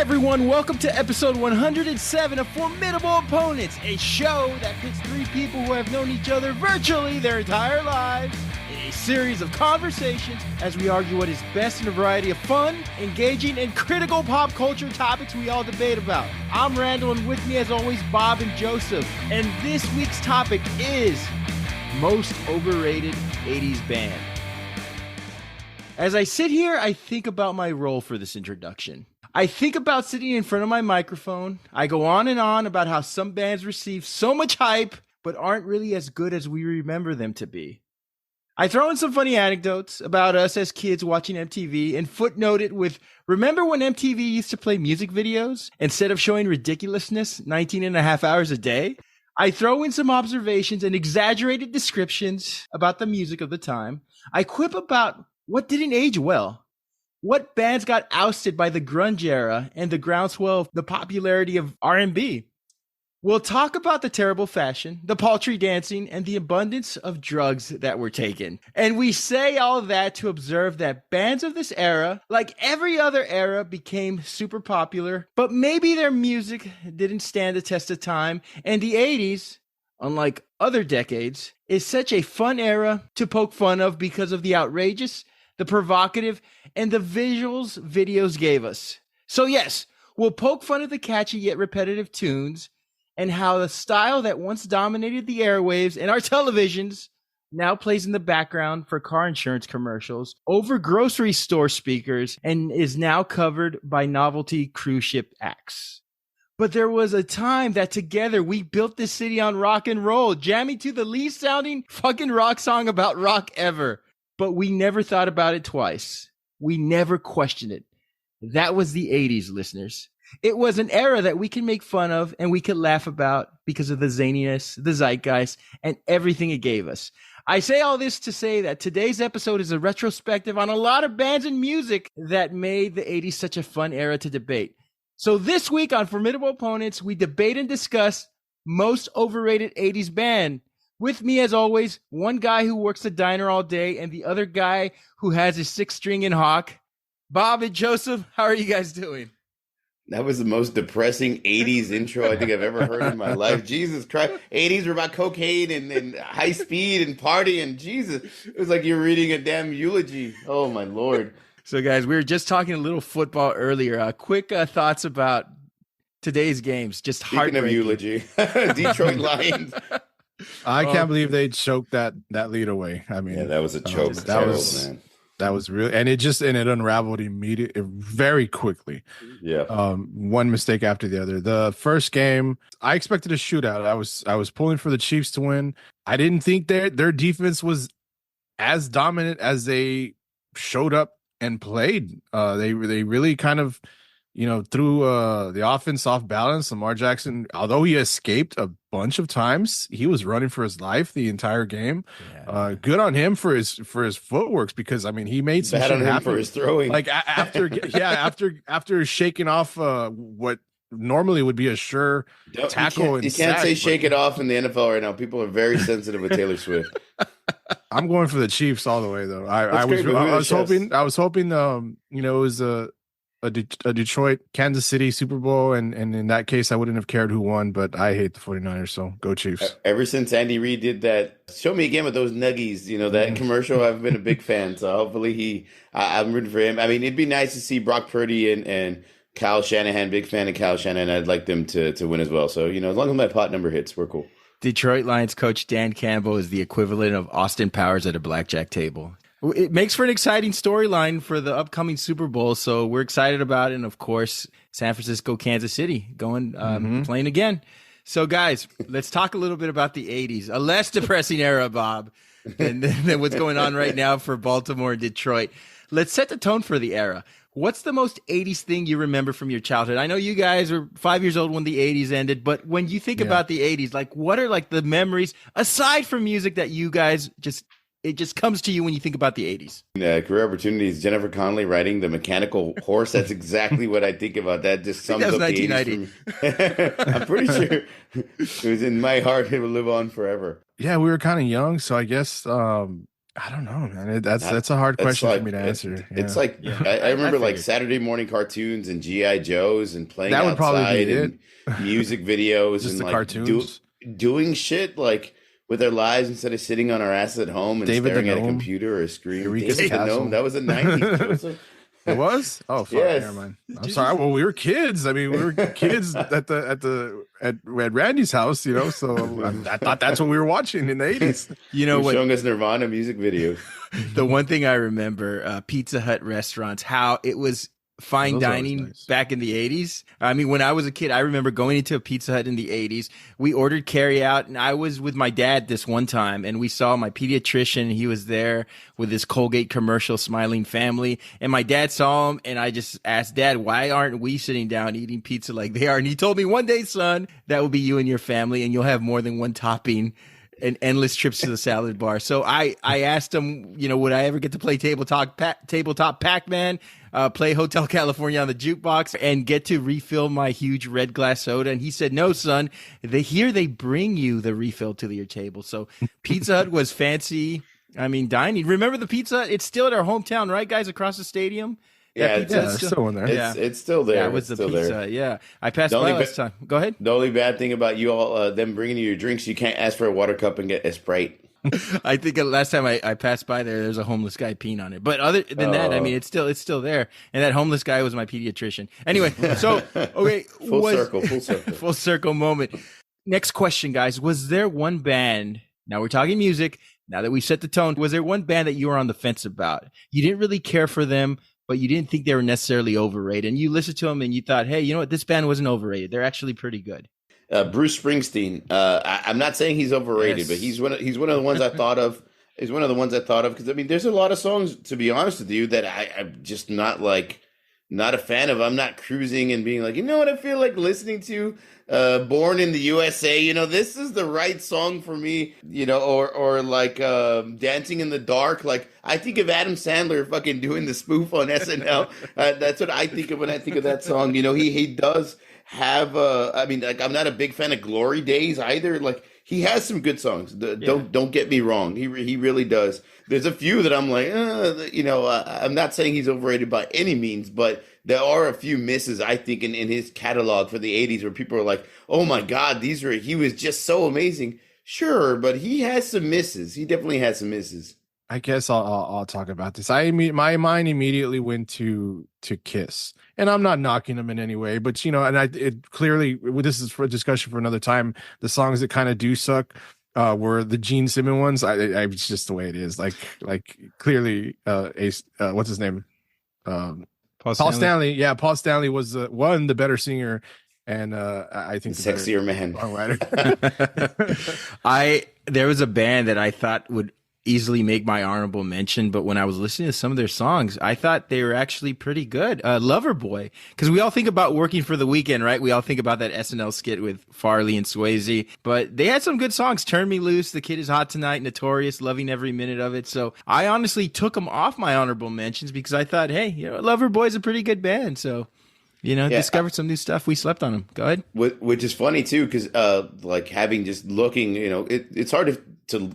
everyone, welcome to episode 107 of Formidable Opponents, a show that pits three people who have known each other virtually their entire lives in a series of conversations as we argue what is best in a variety of fun, engaging, and critical pop culture topics we all debate about. I'm Randall, and with me as always, Bob and Joseph, and this week's topic is most overrated 80s band. As I sit here, I think about my role for this introduction. I think about sitting in front of my microphone. I go on and on about how some bands receive so much hype, but aren't really as good as we remember them to be. I throw in some funny anecdotes about us as kids watching MTV and footnote it with, remember when MTV used to play music videos instead of showing ridiculousness 19 and a half hours a day? I throw in some observations and exaggerated descriptions about the music of the time. I quip about what didn't age well. What bands got ousted by the grunge era and the groundswell of the popularity of R&B? We'll talk about the terrible fashion, the paltry dancing, and the abundance of drugs that were taken. And we say all that to observe that bands of this era, like every other era, became super popular, but maybe their music didn't stand the test of time. And the 80s, unlike other decades, is such a fun era to poke fun of because of the outrageous, the provocative, and the visuals videos gave us. So yes, we'll poke fun at the catchy yet repetitive tunes and how the style that once dominated the airwaves and our televisions now plays in the background for car insurance commercials, over grocery store speakers, and is now covered by novelty cruise ship acts. But there was a time that together we built this city on rock and roll, jamming to the least sounding fucking rock song about rock ever. But we never thought about it twice. We never questioned it. That was the 80s, listeners. It was an era that we can make fun of and we could laugh about because of the zaniness, the zeitgeist, and everything it gave us. I say all this to say that today's episode is a retrospective on a lot of bands and music that made the 80s such a fun era to debate. So this week on Formidable Opponents, we debate and discuss most overrated 80s band. With me, as always, one guy who works the diner all day and the other guy who has his sixth string in Hawk. Bob and Joseph, how are you guys doing? That was the most depressing 80s intro I think I've ever heard in my life. Jesus Christ. 80s were about cocaine and high speed and party, and Jesus. It was like you're reading a damn eulogy. Oh, my Lord. So, guys, we were just talking a little football earlier. Quick thoughts about today's games. Just heartbreaking. Speaking of eulogy, Detroit Lions. I can't believe they choked that lead away. I mean, yeah, that was a choke. Man. That was really, and it unraveled immediately, very quickly. Yeah. One mistake after the other. The first game, I expected a shootout. I was pulling for the Chiefs to win. I didn't think their defense was as dominant as they showed up and played. They really kind of, threw the offense off balance. Lamar Jackson, although he escaped a bunch of times, he was running for his life the entire game. Yeah. Good on him for his footworks, because I mean he made some bad shit on him happen for his throwing. Like after shaking off what normally would be a sure tackle. You can't say shake it off in the NFL right now. People are very sensitive with Taylor Swift. I'm going for the Chiefs all the way though. I was hoping it was a Detroit, Kansas City Super Bowl, and in that case, I wouldn't have cared who won, but I hate the 49ers, so go Chiefs. Ever since Andy Reid did that, show me again with those nuggies, that commercial, I've been a big fan, so hopefully I'm rooting for him. I mean, it'd be nice to see Brock Purdy and Kyle Shanahan, big fan of Kyle Shanahan, I'd like them to win as well. So, as long as my pot number hits, we're cool. Detroit Lions coach Dan Campbell is the equivalent of Austin Powers at a blackjack table. It makes for an exciting storyline for the upcoming Super Bowl, so we're excited about it. And, of course, San Francisco, Kansas City playing again. So, guys, let's talk a little bit about the 80s, a less depressing era, Bob, than what's going on right now for Baltimore and Detroit. Let's set the tone for the era. What's the most 80s thing you remember from your childhood? I know you guys were 5 years old when the 80s ended, but when you think about the 80s, like what are like the memories, aside from music, that you guys it just comes to you when you think about the 80s? Career opportunities. Jennifer Connelly riding the mechanical horse. That's exactly what I think about. That just sums up the 80s. I'm pretty sure it was in my heart. It will live on forever. Yeah, we were kind of young, so I guess I don't know, man. That's a hard That's question like for me to answer. it's Yeah. like Yeah, I remember like figured. Saturday morning cartoons and GI Joes and playing That would probably be outside it. and music videos Just and the like cartoons. doing shit like with our lives instead of sitting on our ass at home and David the staring at a Gnome, computer or a screen. Eureka's David the Gnome, Castle. that was the 90s, Joseph. It was? Oh fuck, never Yes. mind. I'm sorry. Well, we were kids. I mean, we were kids at Randy's house, you know. So I thought that's what we were watching in the 80s. You He know was what? showing us Nirvana music videos. The one thing I remember, Pizza Hut restaurants, how it was fine Those are always dining nice. back in the 80s. I mean, when I was a kid, I remember going into a Pizza Hut in the 80s. We ordered carry out, and I was with my dad this one time, and we saw my pediatrician. He was there with his Colgate commercial smiling family, and my dad saw him, and I just asked Dad, why aren't we sitting down eating pizza like they are? And he told me, one day, son, that will be you and your family, and you'll have more than one topping and endless trips to the salad bar. So I asked him, you know, would I ever get to play tabletop Pac-Man, play Hotel California on the jukebox, and get to refill my huge red glass soda? And he said, no, son, they bring you the refill to your table. So Pizza Hut was fancy. I mean, dining. Remember the Pizza Hut? It's still at our hometown, right, guys, across the stadium? Yeah, Pizza Yeah, Hut's there's still in there. It's still there. Yeah, it was It's the still Pizza there. Hut. Yeah, I passed The by only last time. Go ahead. The only bad thing about you all, them bringing you your drinks, you can't ask for a water cup and get a Sprite. I think last time I passed by there's a homeless guy peeing on it. But other than that, I mean, it's still there. And that homeless guy was my pediatrician. Anyway, so okay, Full circle. full circle moment. Next question, guys: was there one band? Now we're talking music. Now that we set the tone, was there one band that you were on the fence about? You didn't really care for them, but you didn't think they were necessarily overrated, and you listened to them and you thought, hey, you know what? This band wasn't overrated. They're actually pretty good. Bruce Springsteen. I'm not saying he's overrated, Yes. but he's one of the ones I thought of. He's one of the ones I thought of because I mean, there's a lot of songs, to be honest with you, that I'm just not a fan of. I'm not cruising and being like, you know what, I feel like listening to Born in the USA. You know, this is the right song for me. You know, or like Dancing in the Dark. Like I think of Adam Sandler fucking doing the spoof on SNL. That's what I think of when I think of that song. You know, he does have I mean, like I'm not a big fan of Glory Days either. Like he has some good songs. Don't get me wrong. He really does. There's a few that I'm like, you know, I'm not saying he's overrated by any means, but there are a few misses I think in his catalog for the 80s where people are like, oh my God, he was just so amazing. Sure, but he has some misses. He definitely has some misses. I guess I'll talk about this. My mind immediately went to Kiss, and I'm not knocking them in any way, but you know, and it clearly, this is for a discussion for another time. The songs that kind of do suck were the Gene Simmons ones. It's just the way it is. Like clearly, what's his name? Paul Stanley. Yeah, Paul Stanley was the better singer, and I think the Sexier man. Songwriter. There was a band that I thought would easily make my honorable mention, but when I was listening to some of their songs, I thought they were actually pretty good. Loverboy, because we all think about Working for the Weekend, right? We all think about that SNL skit with Farley and Swayze, but they had some good songs. Turn Me Loose, The Kid Is Hot Tonight, Notorious, Loving Every Minute of It. So I honestly took them off my honorable mentions because I thought, hey, you know, Loverboy's a pretty good band. So, you know, discovered some new stuff. We slept on them. Go ahead. Which is funny too, because like having just looking, you know, it's hard to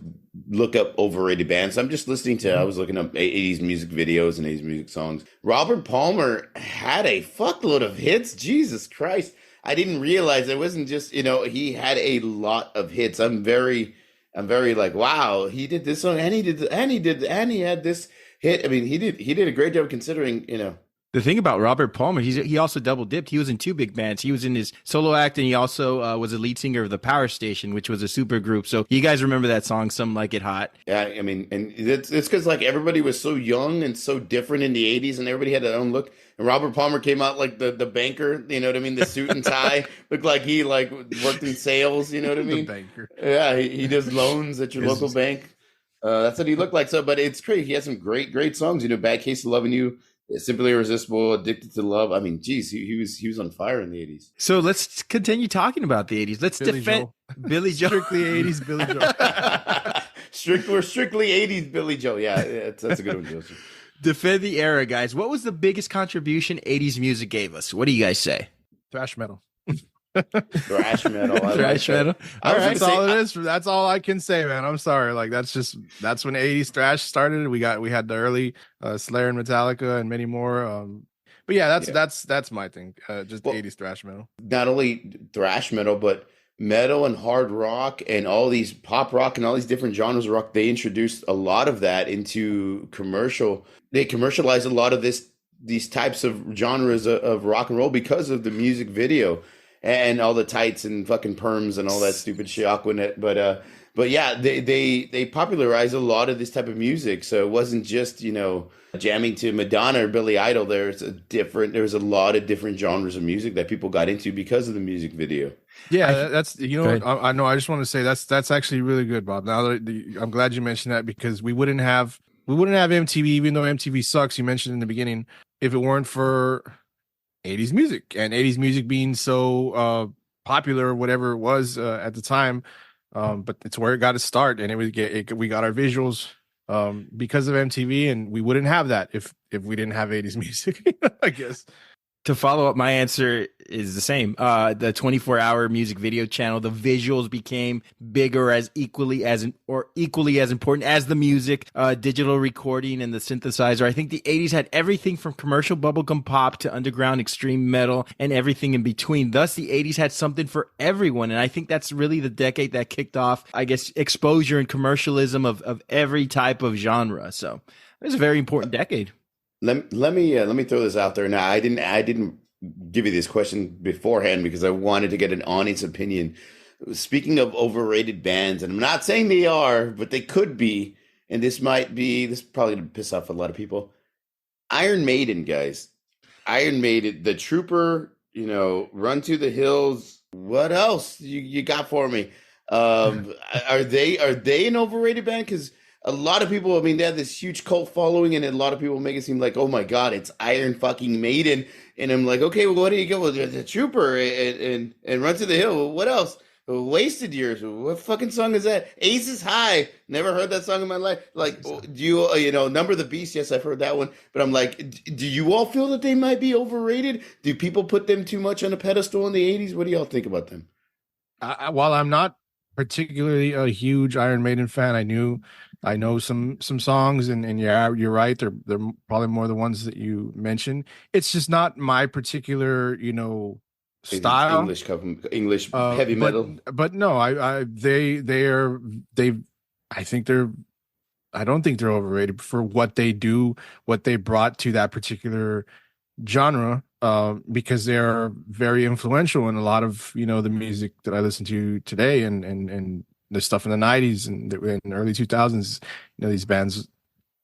look up overrated bands. I'm just listening to. I was looking up 80s music videos and 80s music songs. Robert Palmer had a fuckload of hits. Jesus Christ, I didn't realize it wasn't just, you know, he had a lot of hits. I'm very like, wow, he did this song and he had this hit. I mean, he did a great job considering, you know. The thing about Robert Palmer, he also double dipped. He was in two big bands. He was in his solo act, and he also was a lead singer of the Power Station, which was a super group. So you guys remember that song, "Some Like It Hot"? Yeah, I mean, and it's because like everybody was so young and so different in the 80s, and everybody had their own look. And Robert Palmer came out like the banker, you know what I mean? The suit and tie, looked like he like worked in sales, you know what I mean? The banker. Yeah, he does loans at your local bank. That's what he looked like. So, but it's crazy. He has some great songs. You know, "Bad Case of Loving You," "Simply Irresistible," "Addicted to Love." I mean, geez, he was on fire in the 80s. So let's continue talking about the 80s. Let's defend Billy Joel. Strictly 80s Billy Joel. We're strictly 80s Billy Joel. Yeah, that's a good one, Joseph. Defend the era, guys. What was the biggest contribution 80s music gave us? What do you guys say? Thrash metal. Thrash metal. I Thrash like that. metal. I was That's gonna all say, it is. That's all I can say, man. I'm sorry. Like that's when 80s thrash started. We had the early Slayer and Metallica and many more. But yeah, yeah. that's my thing. Just Well, 80s thrash metal. not only thrash metal, but metal and hard rock and all these pop rock and all these different genres of rock. They introduced a lot of that into commercial. They commercialized a lot of these types of genres of rock and roll because of the music video and all the tights and fucking perms and all that stupid shit, Aqua Net. But yeah, they popularized a lot of this type of music. So it wasn't just, jamming to Madonna or Billy Idol. There was a lot of different genres of music that people got into because of the music video. Yeah, that's Go I know. I just want to say that's actually really good, Bob. Now that I'm glad you mentioned that because we wouldn't have MTV, even though MTV sucks. You mentioned in the beginning, if it weren't for 80s music and 80s music being so popular, or whatever it was at the time. But it's where it got its start, and we got our visuals because of MTV, and we wouldn't have that if we didn't have 80s music, I guess. To follow up, my answer is the same. The 24-hour music video channel, the visuals became bigger equally as important as the music, digital recording and the synthesizer. I think the 80s had everything from commercial bubblegum pop to underground extreme metal and everything in between. Thus, the 80s had something for everyone. And I think that's really the decade that kicked off, I guess, exposure and commercialism of every type of genre. So it was a very important decade. Let me throw this out there. Now, I didn't give you this question beforehand because I wanted to get an audience opinion. Speaking of overrated bands, and I'm not saying they are, but they could be, and this is probably going to piss off a lot of people. Iron Maiden, guys. Iron Maiden, The Trooper, Run to the Hills. What else you got for me? Are they an overrated band? Because a lot of people, I mean, they have this huge cult following, and a lot of people make it seem like, oh my God, it's Iron fucking Maiden. And I'm like, okay, well, what do you go with? The Trooper and Run to the Hill. What else? Wasted Years. What fucking song is that? Aces High. Never heard that song in my life. Like, do you, Number of the Beast? Yes, I've heard that one. But I'm like, do you all feel that they might be overrated? Do people put them too much on a pedestal in the 80s? What do y'all think about them? While I'm not particularly a huge Iron Maiden fan, I know some songs, and yeah, you're right. They're probably more the ones that you mentioned. It's just not my particular, style. English heavy metal. But no, I don't think they're overrated for what they do, what they brought to that particular genre, because they're very influential in a lot of the music that I listen to today, and the stuff in the 90s and in the early 2000s. These bands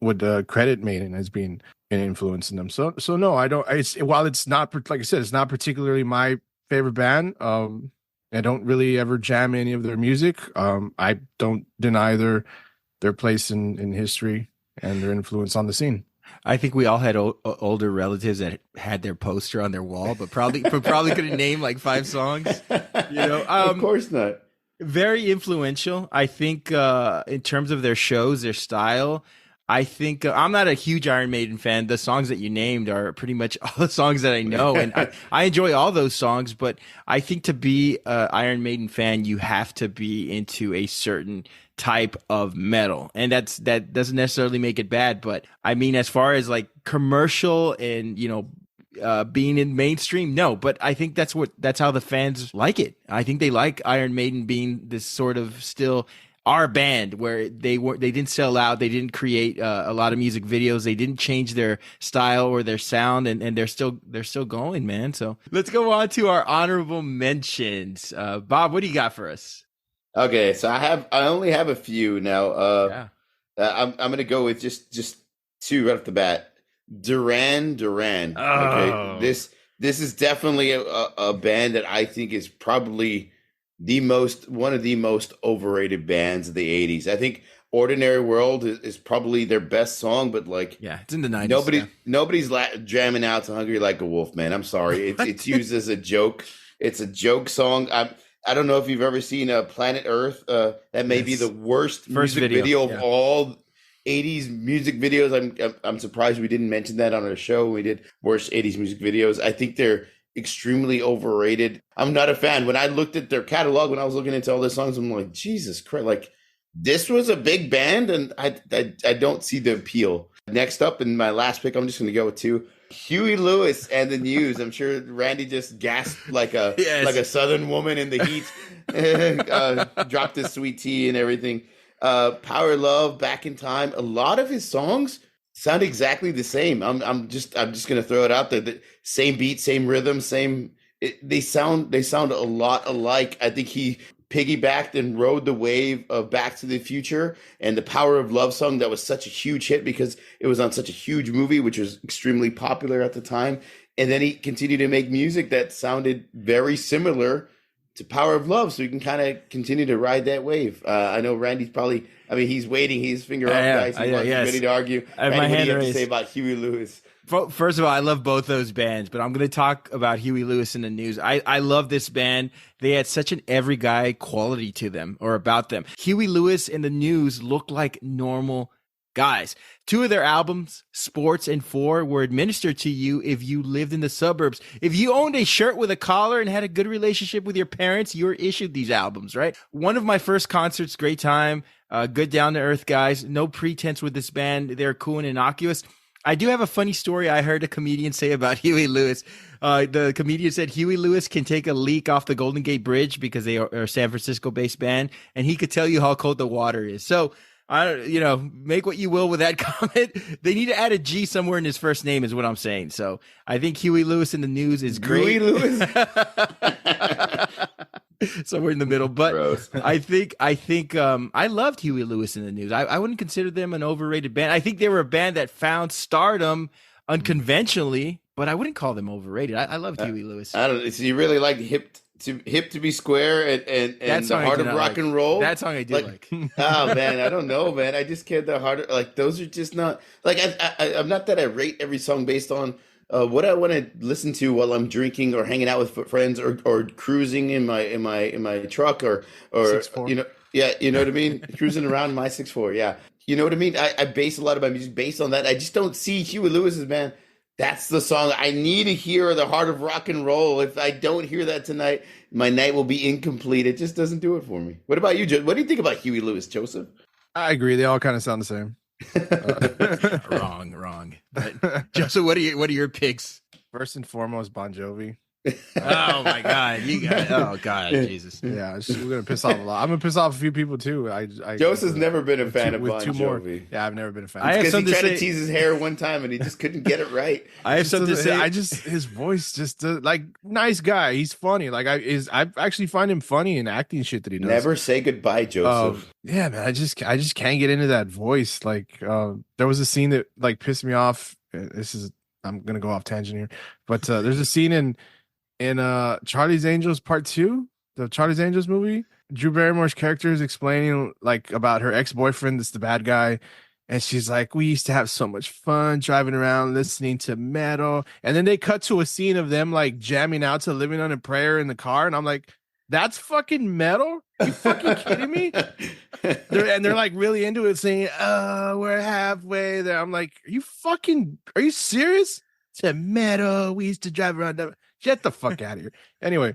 would credit Maiden as being an influence in them. So no, I don't. While it's not, like I said, it's not particularly my favorite band. I don't really ever jam any of their music. I don't deny their place in history and their influence on the scene. I think we all had older relatives that had their poster on their wall, but probably couldn't name like 5 songs. Of course not. Very influential. I think in terms of their shows, their style. I think I'm not a huge Iron Maiden fan. The songs that you named are pretty much all the songs that I know, and I enjoy all those songs. But I think to be an Iron Maiden fan, you have to be into a certain type of metal, and that doesn't necessarily make it bad. But I mean, as far as like commercial and being in mainstream, no. But I think that's how the fans like it. I think they like Iron Maiden being this sort of still our band, where they didn't sell out, they didn't create a lot of music videos, they didn't change their style or their sound, and they're still going, man. So let's go on to our honorable mentions. Bob, what do you got for us? Okay, so I only have a few now. Yeah. I'm gonna go with just 2 right off the bat. Duran. Oh. Okay, this is definitely a band that I think is probably one of the most overrated bands of the 80s. I think Ordinary World is probably their best song, but like, yeah, it's in the 90s. Nobody's jamming out to Hungry Like a Wolf, man. I'm sorry. It's used as a joke. It's a joke song. I don't know if you've ever seen Planet Earth. That may be the worst music video of all 80s music videos. I'm surprised we didn't mention that on our show. We did worst 80s music videos. I think they're extremely overrated. I'm not a fan. When I looked at their catalog, when I was looking into all their songs, I'm like, Jesus Christ, like this was a big band, and I don't see the appeal. Next up, in my last pick, I'm just going to go with two. Huey Lewis and the News. I'm sure Randy just gasped like a like a Southern woman in the heat. Dropped his sweet tea and everything. Power Love, Back in Time. A lot of his songs sound exactly the same. I'm just gonna throw it out there. The same beat, same rhythm, they sound a lot alike. I think he piggybacked and rode the wave of Back to the Future and the Power of Love song that was such a huge hit because it was on such a huge movie, which was extremely popular at the time. And then he continued to make music that sounded very similar to Power of Love, so you can kind of continue to ride that wave. I know Randy's probably, he's waiting, he's finger up, guys. He's ready to argue. Randy, what do you have to say about Huey Lewis? First of all, I love both those bands, but I'm going to talk about Huey Lewis and the News. I love this band. They had such an every guy quality to them or about them. Huey Lewis and the News looked like normal guys. Two of their albums, Sports and Four, were administered to you if you lived in the suburbs. If you owned a shirt with a collar and had a good relationship with your parents, you were issued these albums, right? One of my first concerts, great time, good down-to-earth guys, no pretense with this band. They're cool and innocuous. I do have a funny story I heard a comedian say about Huey Lewis. The comedian said Huey Lewis can take a leak off the Golden Gate Bridge because they are a San Francisco-based band, and he could tell you how cold the water is. So, make what you will with that comment. They need to add a G somewhere in his first name is what I'm saying. So I think Huey Lewis in the News is great. Huey Lewis? Somewhere in the middle. But Gross. I think I loved Huey Lewis in the News. I wouldn't consider them an overrated band. I think they were a band that found stardom unconventionally, but I wouldn't call them overrated. I loved Huey Lewis. I don't know. So you really like Hip to Be Square and the Heart of Rock and Roll? That song I do like. Oh man, I don't know, man. I just can't. The heart, like those are just not like I'm not that I rate every song based on what I want to listen to while I'm drinking or hanging out with friends or cruising in my truck or 6'4". you know what I mean, cruising around my 6'4". Yeah, you know what I mean. I base a lot of my music based on that. I just don't see Huey Lewis's band. That's the song I need to hear, the Heart of Rock and Roll. If I don't hear that tonight, my night will be incomplete. It just doesn't do it for me. What about you, Joe? What do you think about Huey Lewis, Joseph? I agree. They all kind of sound the same. Wrong. But Joseph, what are your picks? First and foremost, Bon Jovi. Oh my God, you got it. Oh God, Jesus. Yeah, we're gonna piss off a lot. I'm gonna piss off a few people too. Joseph's never been a fan of Bon Jovi. Yeah, I've never been a fan. Because he tried to tease his hair one time and he just couldn't get it right. I have something to say. His voice just like nice guy. He's funny. Like I actually find him funny in acting shit that he does. Never say goodbye, Joseph. Yeah, man. I just can't get into that voice. Like there was a scene that like pissed me off. I'm gonna go off tangent here, but there's a scene in Charlie's Angels Part 2, the Charlie's Angels movie. Drew Barrymore's character is explaining like about her ex-boyfriend that's the bad guy, and she's like, we used to have so much fun driving around listening to metal, and then they cut to a scene of them like jamming out to Living on a Prayer in the car, and I'm like, that's fucking metal? Are you fucking kidding me? They're like really into it, saying, oh, we're halfway there. I'm like, are you serious? To metal, we used to drive around. Get the fuck out of here. Anyway,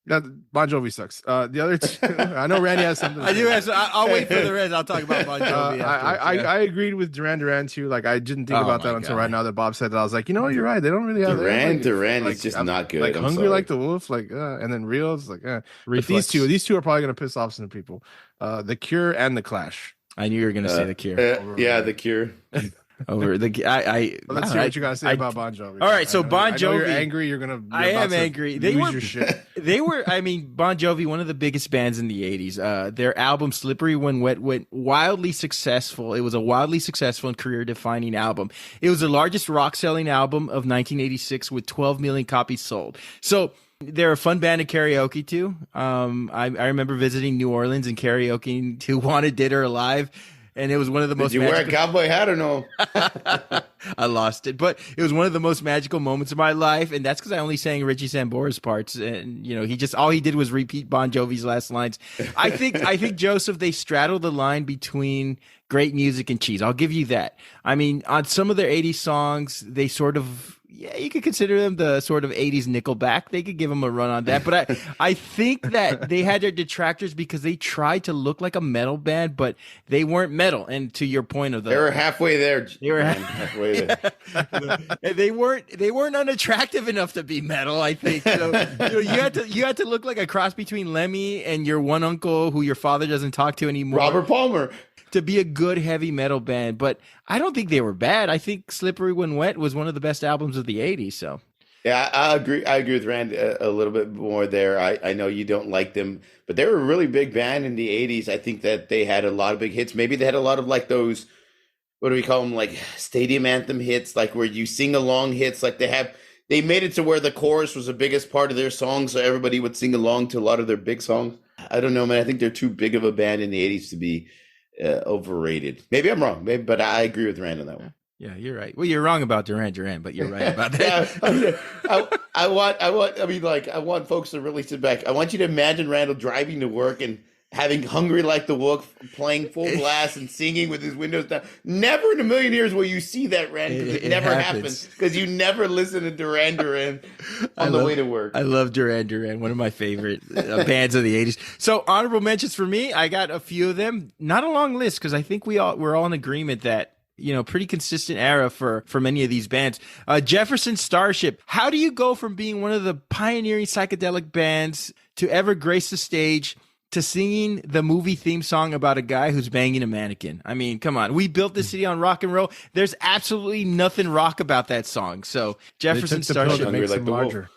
Bon Jovi sucks. The other two, I know Randy has something. I do have. I'll wait for the rest. I'll talk about Bon Jovi. I agreed with Duran too. Like I didn't think about that until right now that Bob said that. I was like, you know what, you're right. They don't really have Duran is just not good. Like Hungry Like the Wolf, like and then Real. It's like, but these two are probably gonna piss off some people. The Cure and the Clash. I knew you were gonna say the Cure. The Cure. Over the let's hear what you gotta say about Bon Jovi. All right, so Bon Jovi, you're angry. I am angry. They were your shit. They were. I mean, Bon Jovi, one of the biggest bands in the '80s. Their album "Slippery When Wet" went wildly successful. It was a wildly successful and career-defining album. It was the largest rock-selling album of 1986 with 12 million copies sold. So they're a fun band to karaoke to. I remember visiting New Orleans and karaokeing to "Wanted Dead or Alive." And it was one of the most. Did you wear a cowboy hat or no? I lost it, but it was one of the most magical moments of my life, and that's because I only sang Richie Sambora's parts, and all he did was repeat Bon Jovi's last lines. I think Joseph, they straddle the line between great music and cheese. I'll give you that. I mean, on some of their '80s songs, they sort of Yeah, you could consider them the sort of 80s Nickelback. They could give them a run on that. But I think that they had their detractors because they tried to look like a metal band, but they weren't metal. And to your point of they were halfway there. They were halfway there. They weren't unattractive enough to be metal, I think. So, you had to look like a cross between Lemmy and your one uncle who your father doesn't talk to anymore. Robert Palmer. To be a good heavy metal band, but I don't think they were bad. I think Slippery When Wet was one of the best albums of the 80s. So, yeah, I agree. I agree with Rand a little bit more there. I know you don't like them, but they were a really big band in the 80s. I think that they had a lot of big hits. Maybe they had a lot of like those, what do we call them? Like stadium anthem hits, like where you sing along hits. Like they made it to where the chorus was the biggest part of their song, so everybody would sing along to a lot of their big songs. I don't know, man. I think they're too big of a band in the 80s to be overrated. Maybe I'm wrong, but I agree with Rand on that one. Yeah, you're right. Well, you're wrong about Duran, but you're right about that. I want folks to really sit back. I want you to imagine Randall driving to work and having Hungry Like the Wolf playing full blast and singing with his windows down. Never in a million years will you see that, Rand, because it never happens. Because you never listen to Duran on the way to work. I love Duran, one of my favorite bands of the 80s. So honorable mentions for me, I got a few of them. Not a long list, because I think we're all in agreement that, pretty consistent era for many of these bands. Jefferson Starship. How do you go from being one of the pioneering psychedelic bands to ever grace the stage to singing the movie theme song about a guy who's banging a mannequin? I mean, come on. We built the city on rock and roll. There's absolutely nothing rock about that song. So Jefferson Starship makes him larger.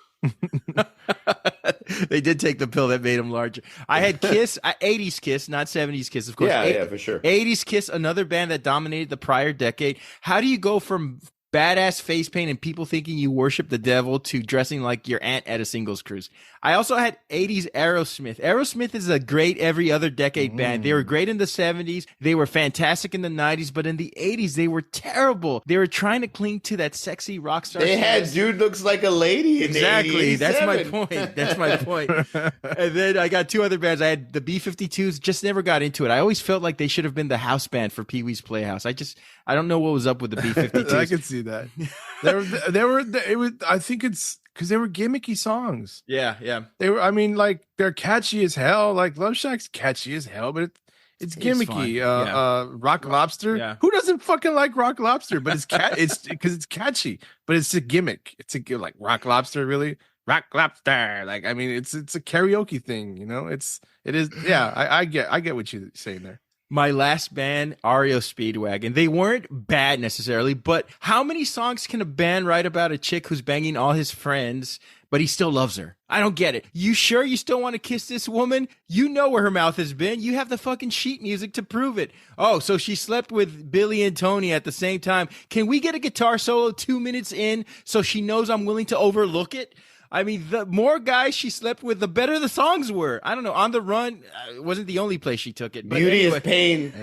They did take the pill that made him larger. I had Kiss, 80s Kiss, not 70s Kiss, of course. Yeah, for sure. 80s Kiss, another band that dominated the prior decade. How do you go from badass face paint and people thinking you worship the devil to dressing like your aunt at a singles cruise? I also had 80s Aerosmith. Aerosmith is a great every other decade band. They were great in the 70s. They were fantastic in the 90s, but in the 80s, they were terrible. They were trying to cling to that sexy rock star. They had Dude Looks Like a Lady in exactly. That's my point. That's my point. And then I got two other bands. I had the B-52s, just never got into it. I always felt like they should have been the house band for Pee-wee's Playhouse. I don't know what was up with the B-52s. I can see that. I think it's because they were gimmicky songs. Yeah. They were, they're catchy as hell. Like Love Shack's catchy as hell, but it's gimmicky. Rock Lobster. Yeah. Who doesn't fucking like Rock Lobster? But it's because it's catchy, but it's a gimmick. It's like Rock Lobster, really? Rock Lobster. Like, it's a karaoke thing, it is. Yeah, I get what you're saying there. My last band, REO Speedwagon. They weren't bad necessarily, but how many songs can a band write about a chick who's banging all his friends, but he still loves her? I don't get it. You sure you still want to kiss this woman? You know where her mouth has been. You have the fucking sheet music to prove it. Oh, so she slept with Billy and Tony at the same time. Can we get a guitar solo 2 minutes in so she knows I'm willing to overlook it? The more guys she slept with, the better the songs were. I don't know. On the Run wasn't the only place she took it. But Beauty is Pain.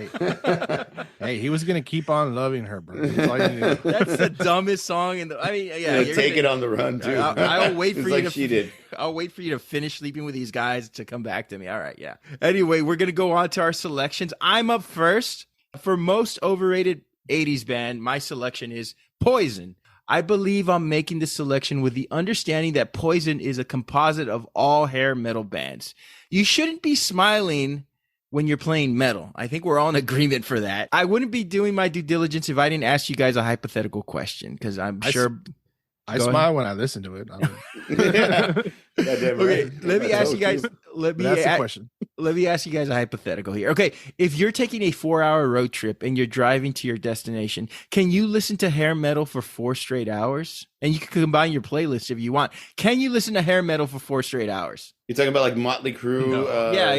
Hey, he was going to keep on loving her, bro. That's the dumbest song. Take it on the run, too. I'll wait for you like she did. I'll wait for you to finish sleeping with these guys to come back to me. All right, yeah. Anyway, we're going to go on to our selections. I'm up first. For most overrated 80s band, my selection is Poison. I believe I'm making this selection with the understanding that Poison is a composite of all hair metal bands. You shouldn't be smiling when you're playing metal. I think we're all in agreement for that. I wouldn't be doing my due diligence if I didn't ask you guys a hypothetical question, because I'm sure... I smile when I listen to it. Okay, let me ask you guys. Let me ask you guys a hypothetical here. Okay, if you're taking a 4-hour road trip and you're driving to your destination, can you listen to hair metal for 4 straight hours? And you can combine your playlist if you want. Can you listen to hair metal for 4 straight hours? You're talking about like Motley Crue,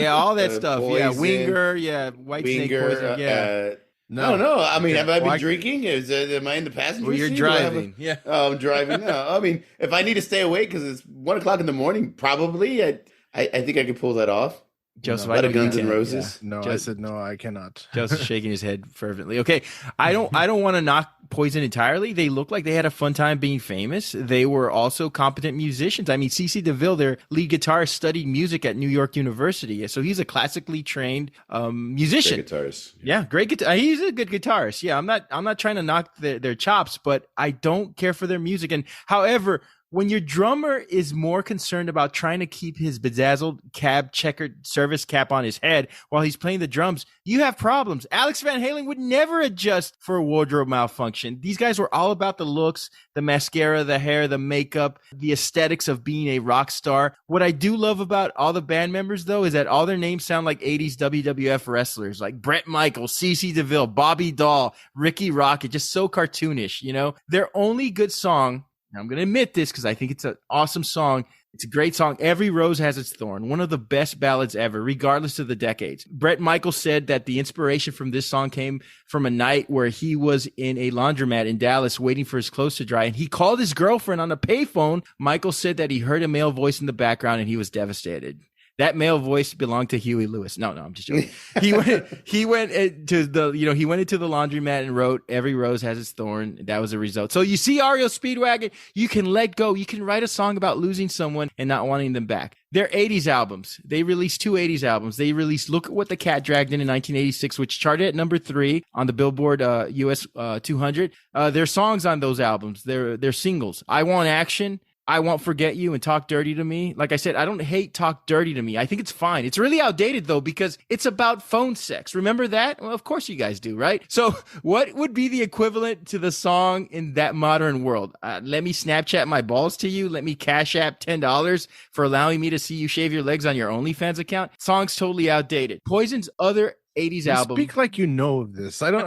all that stuff. Poison, Winger, Whitesnake Poison, No. Have I been drinking? Am I in the passenger seat? You're driving. I'm driving. No. If I need to stay awake because it's 1:00 in the morning, probably. I think I could pull that off. Joseph, No. I Lot know of you Guns N' can. Roses. No, I said no, I cannot. Joseph's shaking his head fervently. Okay, I don't want to knock Poison entirely. They look like they had a fun time being famous. They were also competent musicians. I mean, CC DeVille, their lead guitarist, studied music at New York University, so he's a classically trained musician. Great guitarist. Yeah, great guitar. He's a good guitarist. Yeah, I'm not trying to knock their chops, but I don't care for their music. And however, when your drummer is more concerned about trying to keep his bedazzled checkered service cap on his head while he's playing the drums, you have problems. Alex Van Halen would never adjust for a wardrobe malfunction. These guys were all about the looks, the mascara, the hair, the makeup, the aesthetics of being a rock star. What I do love about all the band members, though, is that all their names sound like 80s WWF wrestlers, like Bret Michaels, CC DeVille, Bobby Dahl, Ricky Rocket, just so cartoonish, you know? Their only good song, I'm going to admit this because I think it's an awesome song. It's a great song. Every Rose Has Its Thorn, one of the best ballads ever, regardless of the decades. Bret Michaels said that the inspiration from this song came from a night where he was in a laundromat in Dallas waiting for his clothes to dry, and he called his girlfriend on a payphone. Michaels said that he heard a male voice in the background, and he was devastated. That male voice belonged to Huey Lewis. No, I'm just joking. He went into the laundromat and wrote "Every Rose Has Its Thorn." That was the result. So you see, Ario Speedwagon, you can let go. You can write a song about losing someone and not wanting them back. Their 80s albums. They released 2 80s albums. They released "Look at What the Cat Dragged In" 1986, which charted at number 3 on the Billboard US 200. Their songs on those albums, their singles, "I Want Action," "I Won't Forget You," and "Talk Dirty to Me." Like I said, I don't hate "Talk Dirty to Me." I think it's fine. It's really outdated, though, because it's about phone sex. Remember that? Well, of course you guys do, right? So what would be the equivalent to the song in that modern world? Let me Snapchat my balls to you. Let me Cash App $10 for allowing me to see you shave your legs on your OnlyFans account. Song's totally outdated. Poison's other 80s album. Speak like you know of this. I don't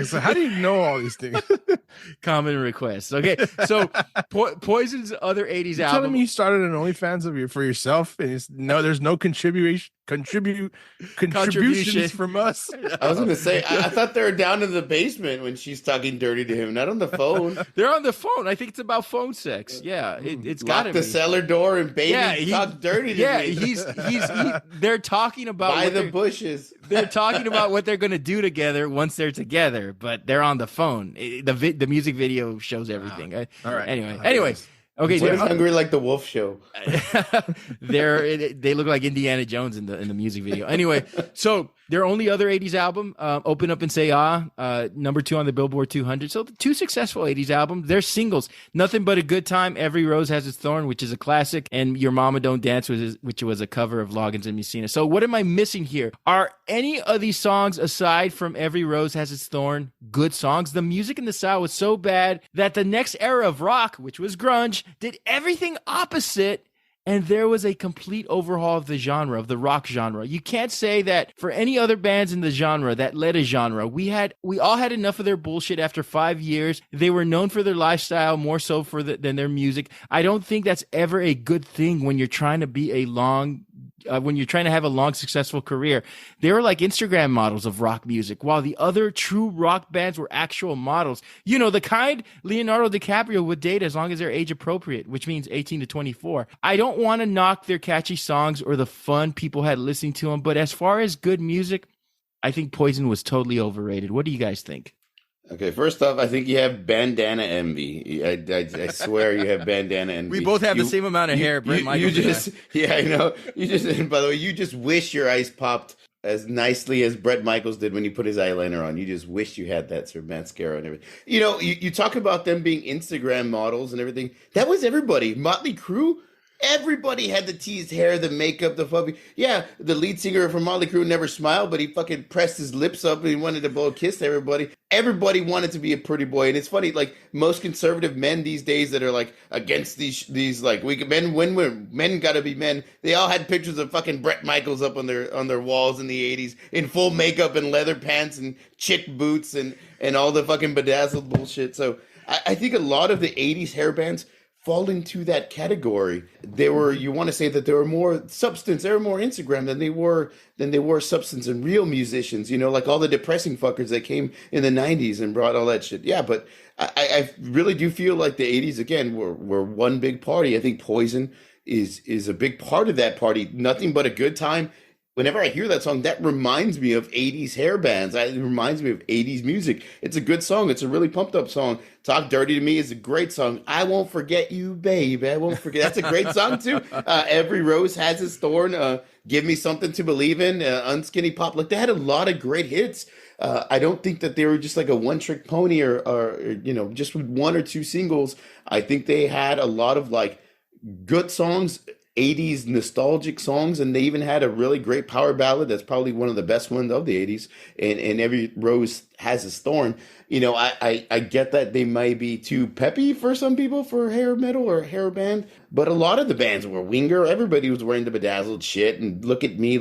so how do you know all these things? Common request. Okay, so Poison's other 80s You're album. telling me you started an OnlyFans for yourself, and there's no contributions from us. I was going to say, I thought they were down in the basement when she's talking dirty to him, not on the phone. They're on the phone. I think it's about phone sex. Yeah, it's got to be. Lock the cellar door and baby talk dirty to me. They're talking about by the bushes. They're talking about what they're going to do together once they're together, but they're on the phone. The music video shows everything. All right. Anyway. Okay, they're hungry like the Wolf Show. They look like Indiana Jones in the music video. Anyway, so their only other 80s album, "Open Up and Say Ah," number 2 on the Billboard 200. So 2 successful 80s albums. Their singles, "Nothing But a Good Time," "Every Rose Has Its Thorn," which is a classic, and "Your Mama Don't Dance," which was a cover of Loggins and Messina. So what am I missing here? Are any of these songs, aside from "Every Rose Has Its Thorn," good songs? The music in the style was so bad that the next era of rock, which was grunge, did everything opposite, and there was a complete overhaul of the genre, of the rock genre. You can't say that for any other bands in the genre that led a genre. We all had enough of their bullshit after 5 years. They were known for their lifestyle more so than their music. I don't think that's ever a good thing when you're trying to be when you're trying to have a long, successful career. They were like Instagram models of rock music, while the other true rock bands were actual models. You know, the kind Leonardo DiCaprio would date as long as they're age appropriate, which means 18 to 24. I don't want to knock their catchy songs or the fun people had listening to them, but as far as good music, I think Poison was totally overrated. What do you guys think? Okay, first off, I think you have bandana envy. I swear you have bandana envy. We both have the same amount of hair. Brett Michaels. I know. And by the way, you just wish your eyes popped as nicely as Bret Michaels did when he put his eyeliner on. You just wish you had that sort of mascara and everything. You know, you talk about them being Instagram models and everything. That was everybody. Motley Crue. Everybody had the teased hair, the makeup, the fluffy. Yeah, the lead singer from Motley Crue never smiled, but he fucking pressed his lips up and he wanted to blow a kiss to everybody. Everybody wanted to be a pretty boy, and it's funny. Like most conservative men these days that are like against these like men gotta be men. They all had pictures of fucking Bret Michaels up on their walls in the '80s in full makeup and leather pants and chick boots and all the fucking bedazzled bullshit. So I think a lot of the '80s hair bands fall into that category. You want to say that they were more substance, they were more Instagram than they were substance and real musicians, you know, like all the depressing fuckers that came in the 90s and brought all that shit. Yeah, but I really do feel like the 80s, again, were one big party. I think Poison is a big part of that party. Nothing But a Good Time. Whenever I hear that song, that reminds me of 80s hair bands. It reminds me of 80s music. It's a good song. It's a really pumped up song. Talk Dirty to Me is a great song. I Won't Forget You, Baby. I Won't Forget. That's a great song, too. Every Rose Has Its Thorn. Give Me Something to Believe In. Unskinny Pop. Like, they had a lot of great hits. I don't think that they were just like a one-trick pony or, you know, just with one or two singles. I think they had a lot of, like, good songs, 80s nostalgic songs, and they even had a really great power ballad that's probably one of the best ones of the 80s, and Every Rose Has Its Thorn. You know, I get that they might be too peppy for some people for hair metal or hair band, but a lot of the bands were Winger. Everybody was wearing the bedazzled shit and look at me,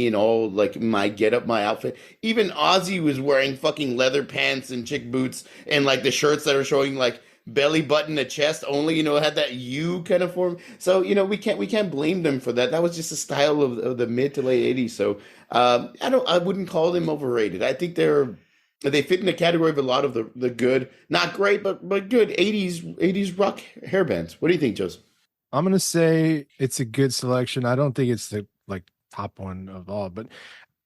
and all like my get up, my outfit. Even Ozzy was wearing fucking leather pants and chick boots and like the shirts that are showing like belly button to chest only, you know, had that U kind of form. So, you know, we can't blame them for that. That was just a style of the mid to late 80s. So I wouldn't call them overrated. I think they fit in the category of a lot of the good, not great, but good 80s rock hair bands. What do you think, Joseph? I'm gonna say it's a good selection. I don't think it's the like top one of all, but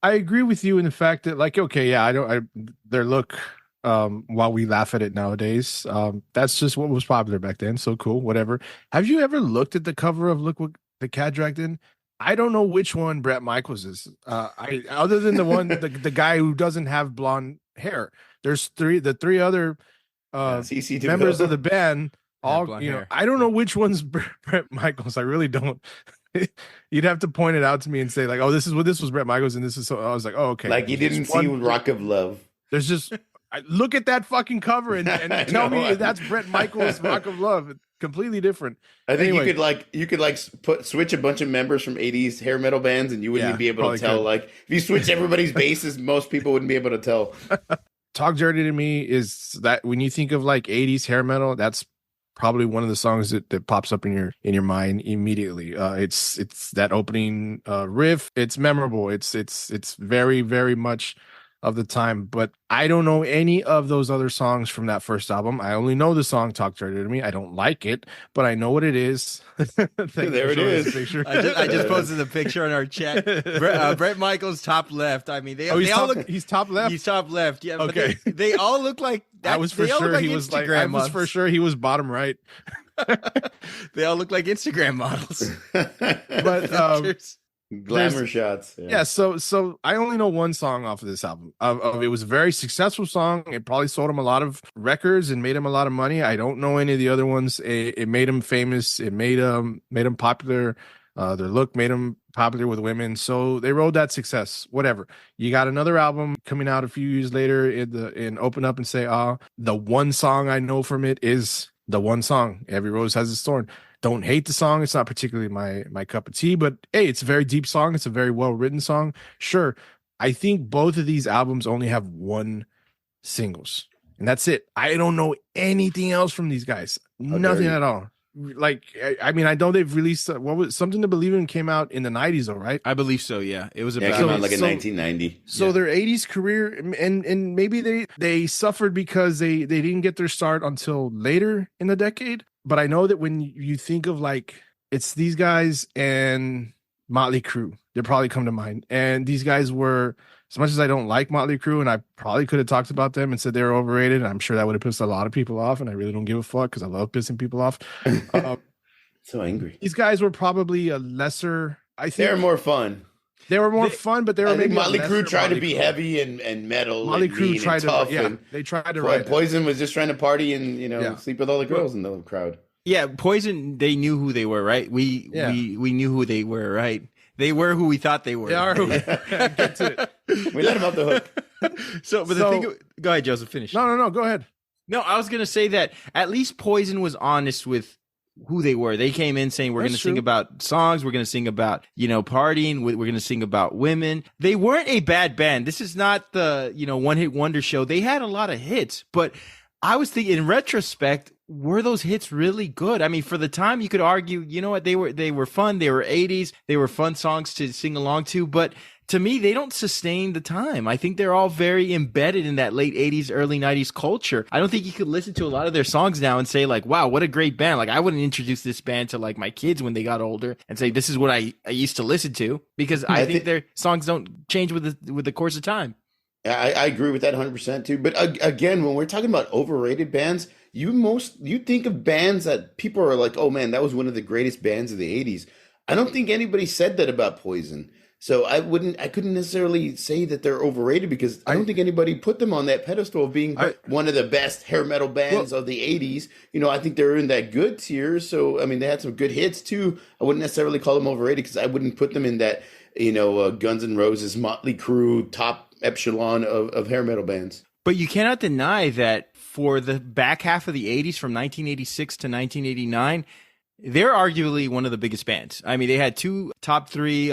I agree with you in the fact that like, okay, yeah, their look, while we laugh at it nowadays, that's just what was popular back then. So cool, whatever. Have you ever looked at the cover of Look What the Cat Dragged In? I don't know which one Bret Michaels is. Other than the one, the guy who doesn't have blonde hair. There's the three other members of the band. All you know, hair. I don't know which one's Bret Michaels. I really don't. You'd have to point it out to me and say like, oh, this was Bret Michaels, and this is so. I was like, oh, okay. Like you didn't see Rock of Love. There's just look at that fucking cover and tell me that's Bret Michaels' Rock of Love. It's completely different. I think you could switch a bunch of members from 80s hair metal bands and you wouldn't be able to tell. Could. Like if you switch everybody's bases, most people wouldn't be able to tell. Talk Dirty to Me is that when you think of like 80s hair metal, that's probably one of the songs that pops up in your mind immediately. It's that opening riff. It's memorable. It's very, very much of the time, but I don't know any of those other songs from that first album. I only know the song Talk Dirty to Me. I don't like it, but I know what it is. There it is. I just posted the picture on our chat. Bret Michaels top left. I mean, he's top left. He's top left. Yeah. Okay. But they all look like that. I was for sure he was like. I was for sure he was bottom right. They all look like Instagram models. But glamour shots. Yeah. So I only know one song off of this album. It was a very successful song. It probably sold him a lot of records and made him a lot of money. I don't know any of the other ones. It made him famous. It made him popular. Their look made him popular with women. So they rode that success. Whatever. You got another album coming out a few years later and open up and say, the one song I know from it is the one song, Every Rose Has Its Thorn. Don't hate the song. It's not particularly my cup of tea, but hey, it's a very deep song. It's a very well-written song. Sure. I think both of these albums only have one singles, and that's it. I don't know anything else from these guys. Nothing at all. Like, I mean, I know they've released what was Something to Believe In came out in the 90s, though, right? I believe so. Yeah, it was about it came out like in 1990. So their 80s career, and maybe they suffered because they didn't get their start until later in the decade. But I know that when you think of like, it's these guys and Motley Crue, they probably come to mind. And these guys were, as much as I don't like Motley Crue, and I probably could have talked about them and said they were overrated, and I'm sure that would have pissed a lot of people off, and I really don't give a fuck because I love pissing people off. So angry. These guys were probably a lesser, I think. They're more fun. They were more fun, but they were maybe Motley Crue tried to be heavy and metal. Motley Crue tried to, tough, they tried to write. Poison was just trying to party and sleep with all the girls in the crowd. Yeah, Poison. They knew who they were, right? We knew who they were, right? They were who we thought they were. They are who get to it. We let them off the hook. The thing. Go ahead, Joseph. Finish. No. Go ahead. No, I was gonna say that at least Poison was honest with who they were. They came in saying, we're going to sing about songs. We're going to sing about, partying. We're going to sing about women. They weren't a bad band. This is not the, one hit wonder show. They had a lot of hits, but I was thinking in retrospect, were those hits really good? I mean, for the time, you could argue, you know what, they were fun. They were 80s. They were fun songs to sing along to, but to me, they don't sustain the time. I think they're all very embedded in that late 80s, early 90s culture. I don't think you could listen to a lot of their songs now and say like, wow, what a great band. Like I wouldn't introduce this band to like my kids when they got older and say, this is what I used to listen to, because I think their songs don't change with the course of time. I agree with that 100% too. But again, when we're talking about overrated bands, you think of bands that people are like, oh man, that was one of the greatest bands of the 80s. I don't think anybody said that about Poison. So I couldn't necessarily say that they're overrated, because I don't think anybody put them on that pedestal of being one of the best hair metal bands of the 80s. You know, I think they're in that good tier. So, I mean, they had some good hits too. I wouldn't necessarily call them overrated, because I wouldn't put them in that, Guns N' Roses, Motley Crue, top echelon of hair metal bands. But you cannot deny that for the back half of the 80s, from 1986 to 1989, they're arguably one of the biggest bands. I mean, they had 2 top 3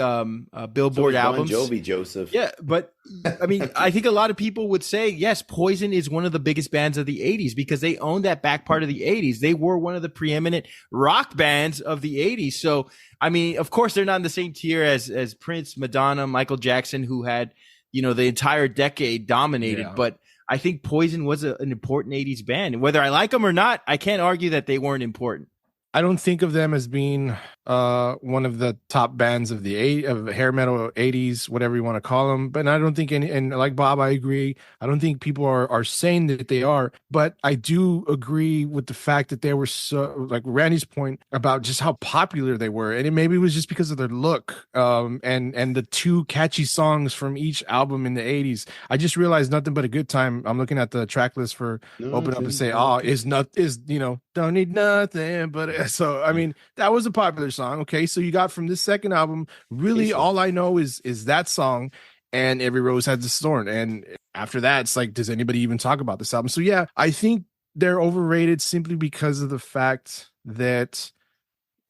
Billboard albums. Bon Jovi, Joseph. Yeah, but I mean, I think a lot of people would say, yes, Poison is one of the biggest bands of the 80s, because they owned that back part of the 80s. They were one of the preeminent rock bands of the 80s. So, I mean, of course, they're not in the same tier as Prince, Madonna, Michael Jackson, who had, the entire decade dominated. Yeah. But I think Poison was an important 80s band. And whether I like them or not, I can't argue that they weren't important. I don't think of them as being one of the top bands of of hair metal 80s, whatever you want to call them. But I don't think and like Bob, I agree. I don't think people are saying that they are. But I do agree with the fact that they were so, like Randy's point about just how popular they were, and maybe it was just because of their look and the 2 catchy songs from each album in the 80s. I just realized Nothing But a Good Time. I'm looking at the track list for Open Up and Say, don't need nothing but. So I mean, that was a popular song. Okay, so you got from this second album, really all I know is that song and Every Rose Has its Thorn. And after that, it's like, does anybody even talk about this album? So yeah, I think they're overrated simply because of the fact that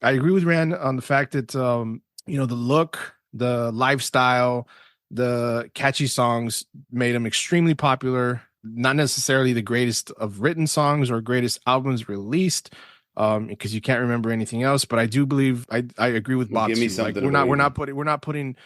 I agree with Rand on the fact that the look, the lifestyle, the catchy songs made them extremely popular. Not necessarily the greatest of written songs or greatest albums released, because you can't remember anything else. But I do believe I agree with Bob. Give me something. Like, we're not putting.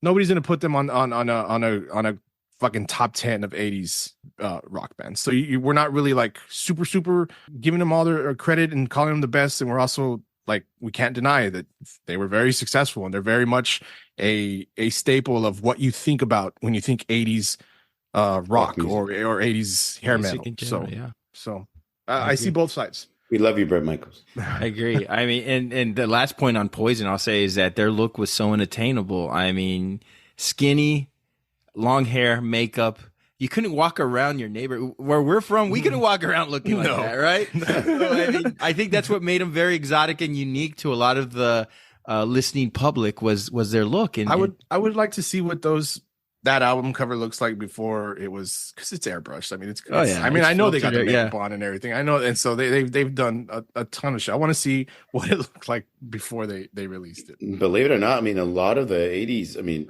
Nobody's gonna put them on a fucking top 10 of 80s rock bands. So we're not really like super giving them all their credit and calling them the best. And we're also like, we can't deny that they were very successful, and they're very much a staple of what you think about when you think 80s rock or 80s hair metal. So I see both sides. We love you, Bret Michaels. I agree. I mean, and the last point on Poison I'll say is that their look was so unattainable. I mean, skinny, long hair, makeup. You couldn't walk around your neighbor. Where we're from, we couldn't walk around looking like that, right? So, I think that's what made them very exotic and unique to a lot of the listening public was their look. And I would like to see what that album cover looks like before it was, because it's airbrushed. I mean, I know they got the makeup on and everything. I know, and so they've done a ton of shit. I want to see what it looked like before they released it. Believe it or not, I mean, a lot of the 80s, I mean,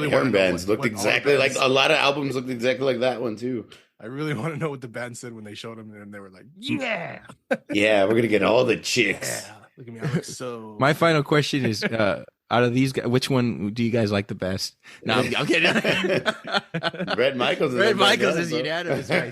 hair bands looked exactly like, a lot of albums looked exactly like that one too. I really want to know what the band said when they showed them, and they were like, "Yeah, yeah, we're gonna get all the chicks." Yeah. Look at me, I look so. My final question is, out of these guys, which one do you guys like the best? No, I'm kidding. Bret Michaels is unanimous. Right?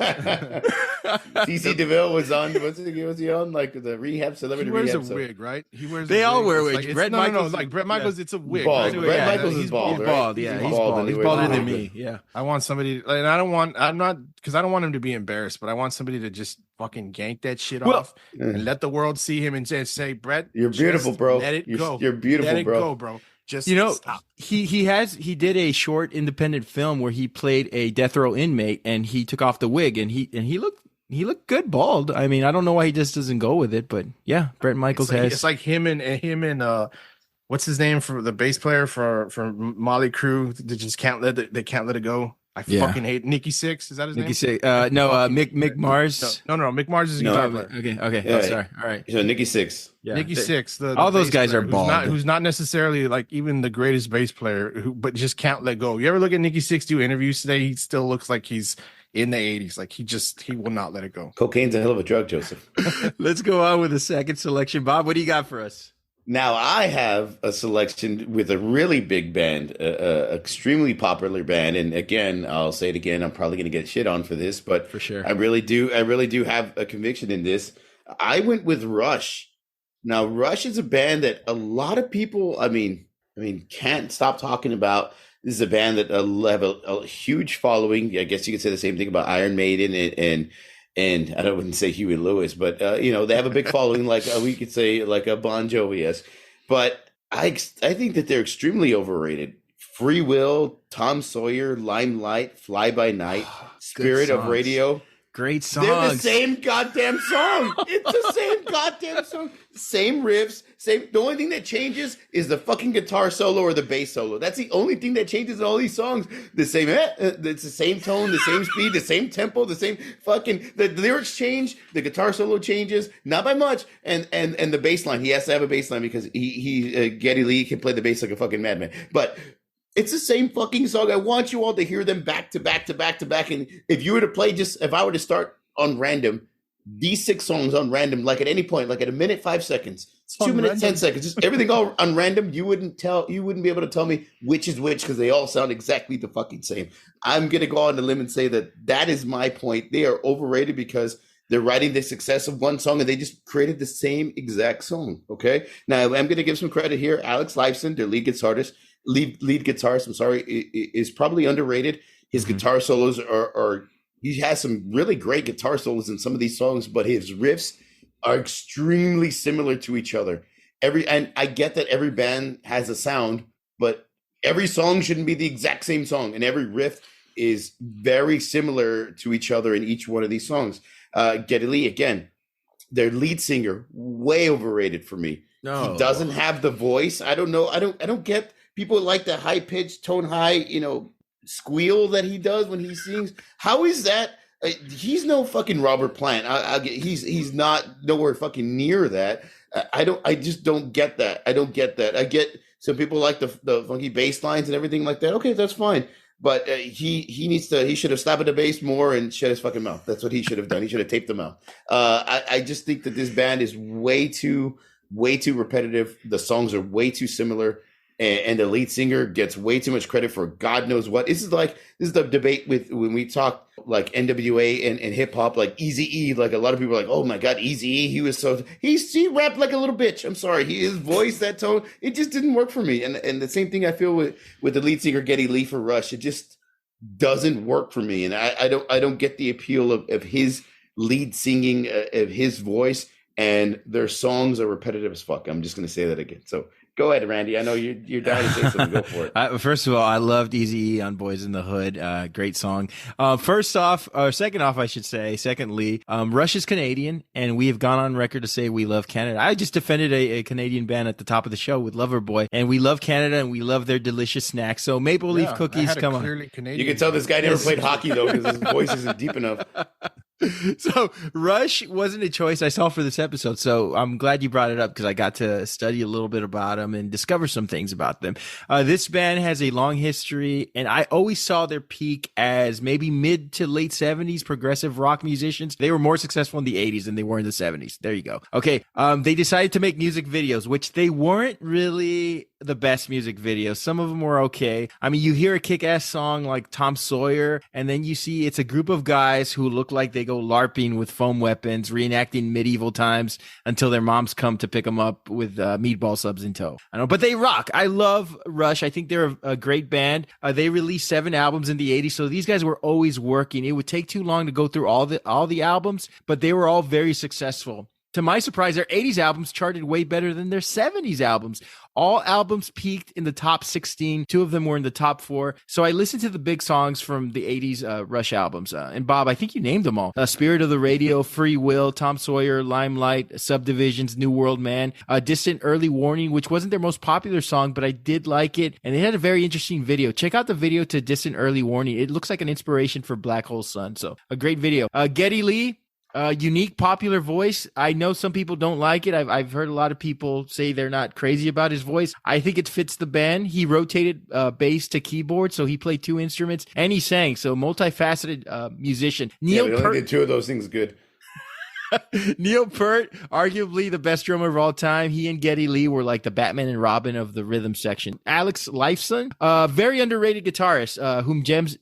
TC DeVille was on. Was he on like the rehab celebrity? He wears rehab a wig, right? He wears. They all wear wigs. Like, Bret Michaels, like Bret Michaels, it's a wig. Bald. Right? Bret Michaels is bald. He's bald. Yeah, he's bald. He's balder than me. Yeah. I want somebody, and I'm not because I don't want him to be embarrassed, but I want somebody to just fucking yank that shit off and let the world see him and just say, Bret, you're beautiful, bro. Let it go. You're beautiful, let it go, bro. Just stop. He did a short independent film where he played a death row inmate, and he took off the wig, and he looked good bald. I mean, I don't know why he just doesn't go with it, but yeah, Bret Michaels it's like him and what's his name for the bass player for Motley Crue? They just can't let it go. I fucking hate Nikki Sixx. Is that his name? Nikki Sixx. No, Mick Mars. No, Mick Mars is a No, guitar player. okay. Yeah, Oh, sorry. All right. So Nikki Sixx. Yeah. Nikki Sixx. All those bass guys player are bald. Who's not necessarily like even the greatest bass player, but just can't let go. You ever look at Nikki Sixx do interviews today? He still looks like he's in the 80s. Like he will not let it go. Cocaine's a hell of a drug, Joseph. Let's go on with the second selection. Bob, what do you got for us? Now I have a selection with a really big band, extremely popular band, and again, I'll say it again. I'm probably going to get shit on for this, but For sure. I really do have a conviction in this. I went with Rush. Now, Rush is a band that a lot of people, I mean, can't stop talking about. This is a band that have a huge following. I guess you could say the same thing about Iron Maiden and I wouldn't say Huey Lewis, but they have a big following, like we could say like a Bon Jovi. Yes, but I think that they're extremely overrated. Free Will, Tom Sawyer, Limelight, Fly By Night, Spirit of Radio. Great songs. They're the same goddamn song. It's the same goddamn song. Same riffs. The only thing that changes is the fucking guitar solo or the bass solo. That's the only thing that changes in all these songs. The same, it's the same tone, the same speed, the same tempo, the same fucking. The lyrics change. The guitar solo changes, not by much, and the bass line. He has to have a bass line because Geddy Lee can play the bass like a fucking madman. But it's the same fucking song. I want you all to hear them back to back to back to back. And if you were to play if I were to start on random, these 6 songs on random, like at any point, like at a minute, 5 seconds, 2 minutes, 10 seconds, just everything all on random, you wouldn't be able to tell me which is which because they all sound exactly the fucking same. I'm going to go on the limb and say that is my point. They are overrated because they're writing the success of one song and they just created the same exact song. Okay. Now I'm going to give some credit here. Alex Lifeson, their lead guitarist, is probably underrated. His guitar solos are he has some really great guitar solos in some of these songs, but his riffs are extremely similar to each other. And I get that every band has a sound, but every song shouldn't be the exact same song, and every riff is very similar to each other in each one of these songs. Geddy Lee, again, their lead singer, way overrated for me. No. He doesn't have the voice. I don't know. I don't get people like the high pitched, tone high, squeal that he does when he sings. How is that? He's no fucking Robert Plant. He's not nowhere fucking near that. I just don't get that. I don't get that. I get some people like the funky bass lines and everything like that. Okay, that's fine. But he should have slapped the bass more and shut his fucking mouth. That's what he should have done. He should have taped them out. I just think that this band is way too repetitive. The songs are way too similar. And the lead singer gets way too much credit for God knows what. This is the debate with when we talk like NWA and hip hop, like Eazy-E. Like a lot of people are like, oh my God, Eazy-E, he rapped like a little bitch. I'm sorry, his voice, that tone, it just didn't work for me. And the same thing I feel with the lead singer Geddy Lee for Rush. It just doesn't work for me, and I don't get the appeal of his lead singing, of his voice, and their songs are repetitive as fuck. I'm just gonna say that again. So. Go ahead, Randy. I know you're dying to say something. Go for it. First of all, I loved Eazy-E on Boys in the Hood. Great song. Secondly, Rush is Canadian, and we have gone on record to say we love Canada. I just defended a Canadian band at the top of the show with Loverboy, and we love Canada, and we love their delicious snacks. So Maple Leaf cookies, come on. Canadian. You can tell this guy never played hockey, though, because his voice isn't deep enough. So Rush wasn't a choice I saw for this episode, so I'm glad you brought it up because I got to study a little bit about them and discover some things about them. This band has a long history, and I always saw their peak as maybe mid to late 70s progressive rock musicians. They were more successful in the 80s than they were in the 70s. There you go. Okay, they decided to make music videos, which they weren't really the best music videos. Some of them were okay. I mean, you hear a kick-ass song like Tom Sawyer, and then you see it's a group of guys who look like they go LARPing with foam weapons, reenacting medieval times until their moms come to pick them up with meatball subs in tow. I know, but they rock. I love Rush. I think they're a great band. They released 7 albums in the 80s, so these guys were always working. It would take too long to go through all the albums, but they were all very successful. To my surprise, their 80s albums charted way better than their 70s albums. All albums peaked in the top 16. 2 of them were in the top 4. So I listened to the big songs from the 80s Rush albums. And Bob, I think you named them all. Spirit of the Radio, Free Will, Tom Sawyer, Limelight, Subdivisions, New World Man, Distant Early Warning, which wasn't their most popular song, but I did like it. And it had a very interesting video. Check out the video to Distant Early Warning. It looks like an inspiration for Black Hole Sun. So a great video. Geddy Lee, unique, popular voice. I know some people don't like it. I've heard a lot of people say they're not crazy about his voice. I think it fits the band. He rotated bass to keyboard, so he played 2 instruments, and he sang. So multifaceted musician. Neil Peart did 2 of those things good. Neil Peart, arguably the best drummer of all time. He and Geddy Lee were like the Batman and Robin of the rhythm section. Alex Lifeson, very underrated guitarist, whom James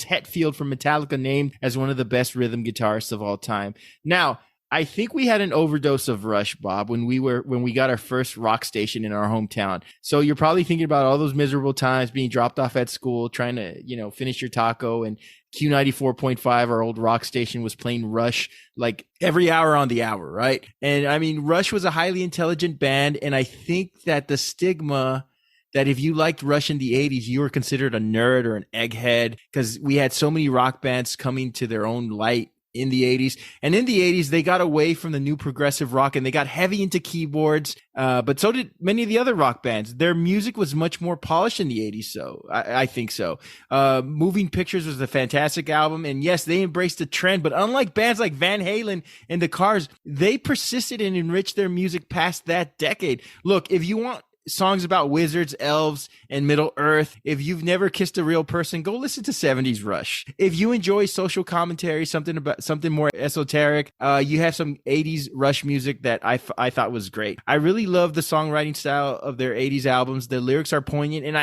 Hetfield from Metallica named as one of the best rhythm guitarists of all time. Now, I think we had an overdose of Rush, Bob, when we got our first rock station in our hometown. So you're probably thinking about all those miserable times being dropped off at school, trying to, finish your taco, and Q94.5, our old rock station, was playing Rush like every hour on the hour, right? And I mean, Rush was a highly intelligent band, and I think that the stigma that if you liked Rush in the 80s, you were considered a nerd or an egghead, because we had so many rock bands coming to their own light in the 80s. And in the 80s, they got away from the new progressive rock and they got heavy into keyboards. But so did many of the other rock bands. Their music was much more polished in the 80s. So I think so. Moving Pictures was a fantastic album. And yes, they embraced the trend, but unlike bands like Van Halen and the Cars, they persisted and enriched their music past that decade. Look, if you want songs about wizards, elves, and Middle Earth, if you've never kissed a real person, go listen to 70s Rush. If you enjoy social commentary, something more esoteric, you have some 80s Rush music that I thought was great. I really love the songwriting style of their 80s albums. The lyrics are poignant, and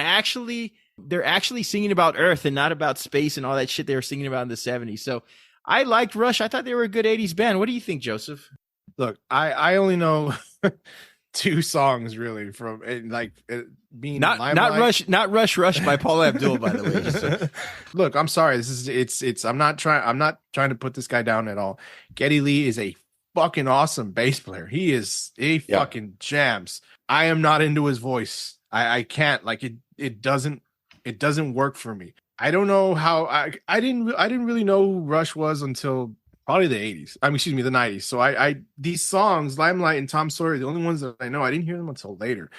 they're actually singing about Earth and not about space and all that shit they were singing about in the 70s. So I liked Rush. I thought they were a good 80s band. What do you think, Joseph? Look, I only know 2 songs really from being not Rush by Paula Abdul, by the way. Look, I'm sorry. I'm not trying to put this guy down at all. Geddy Lee is a fucking awesome bass player. He fucking jams. I am not into his voice. I can't, it doesn't work for me. I don't know how I didn't really know who Rush was until probably the 80s. The 90s. So these songs, Limelight and Tom Sawyer, the only ones that I know, I didn't hear them until later.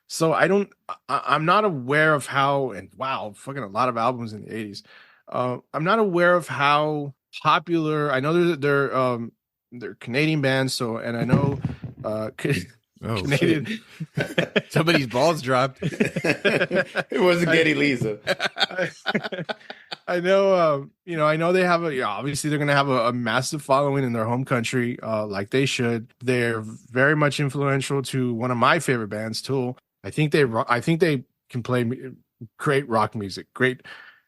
So I'm not aware of how, and wow, fucking a lot of albums in the 80s. I'm not aware of how popular. I know they're Canadian bands. So, and I know, Canadian. Somebody's balls dropped. It wasn't Geddy Lee's. I know, I know they have obviously they're going to have a massive following in their home country, like they should. They're very much influential to one of my favorite bands, Tool. I think they can play great rock music, great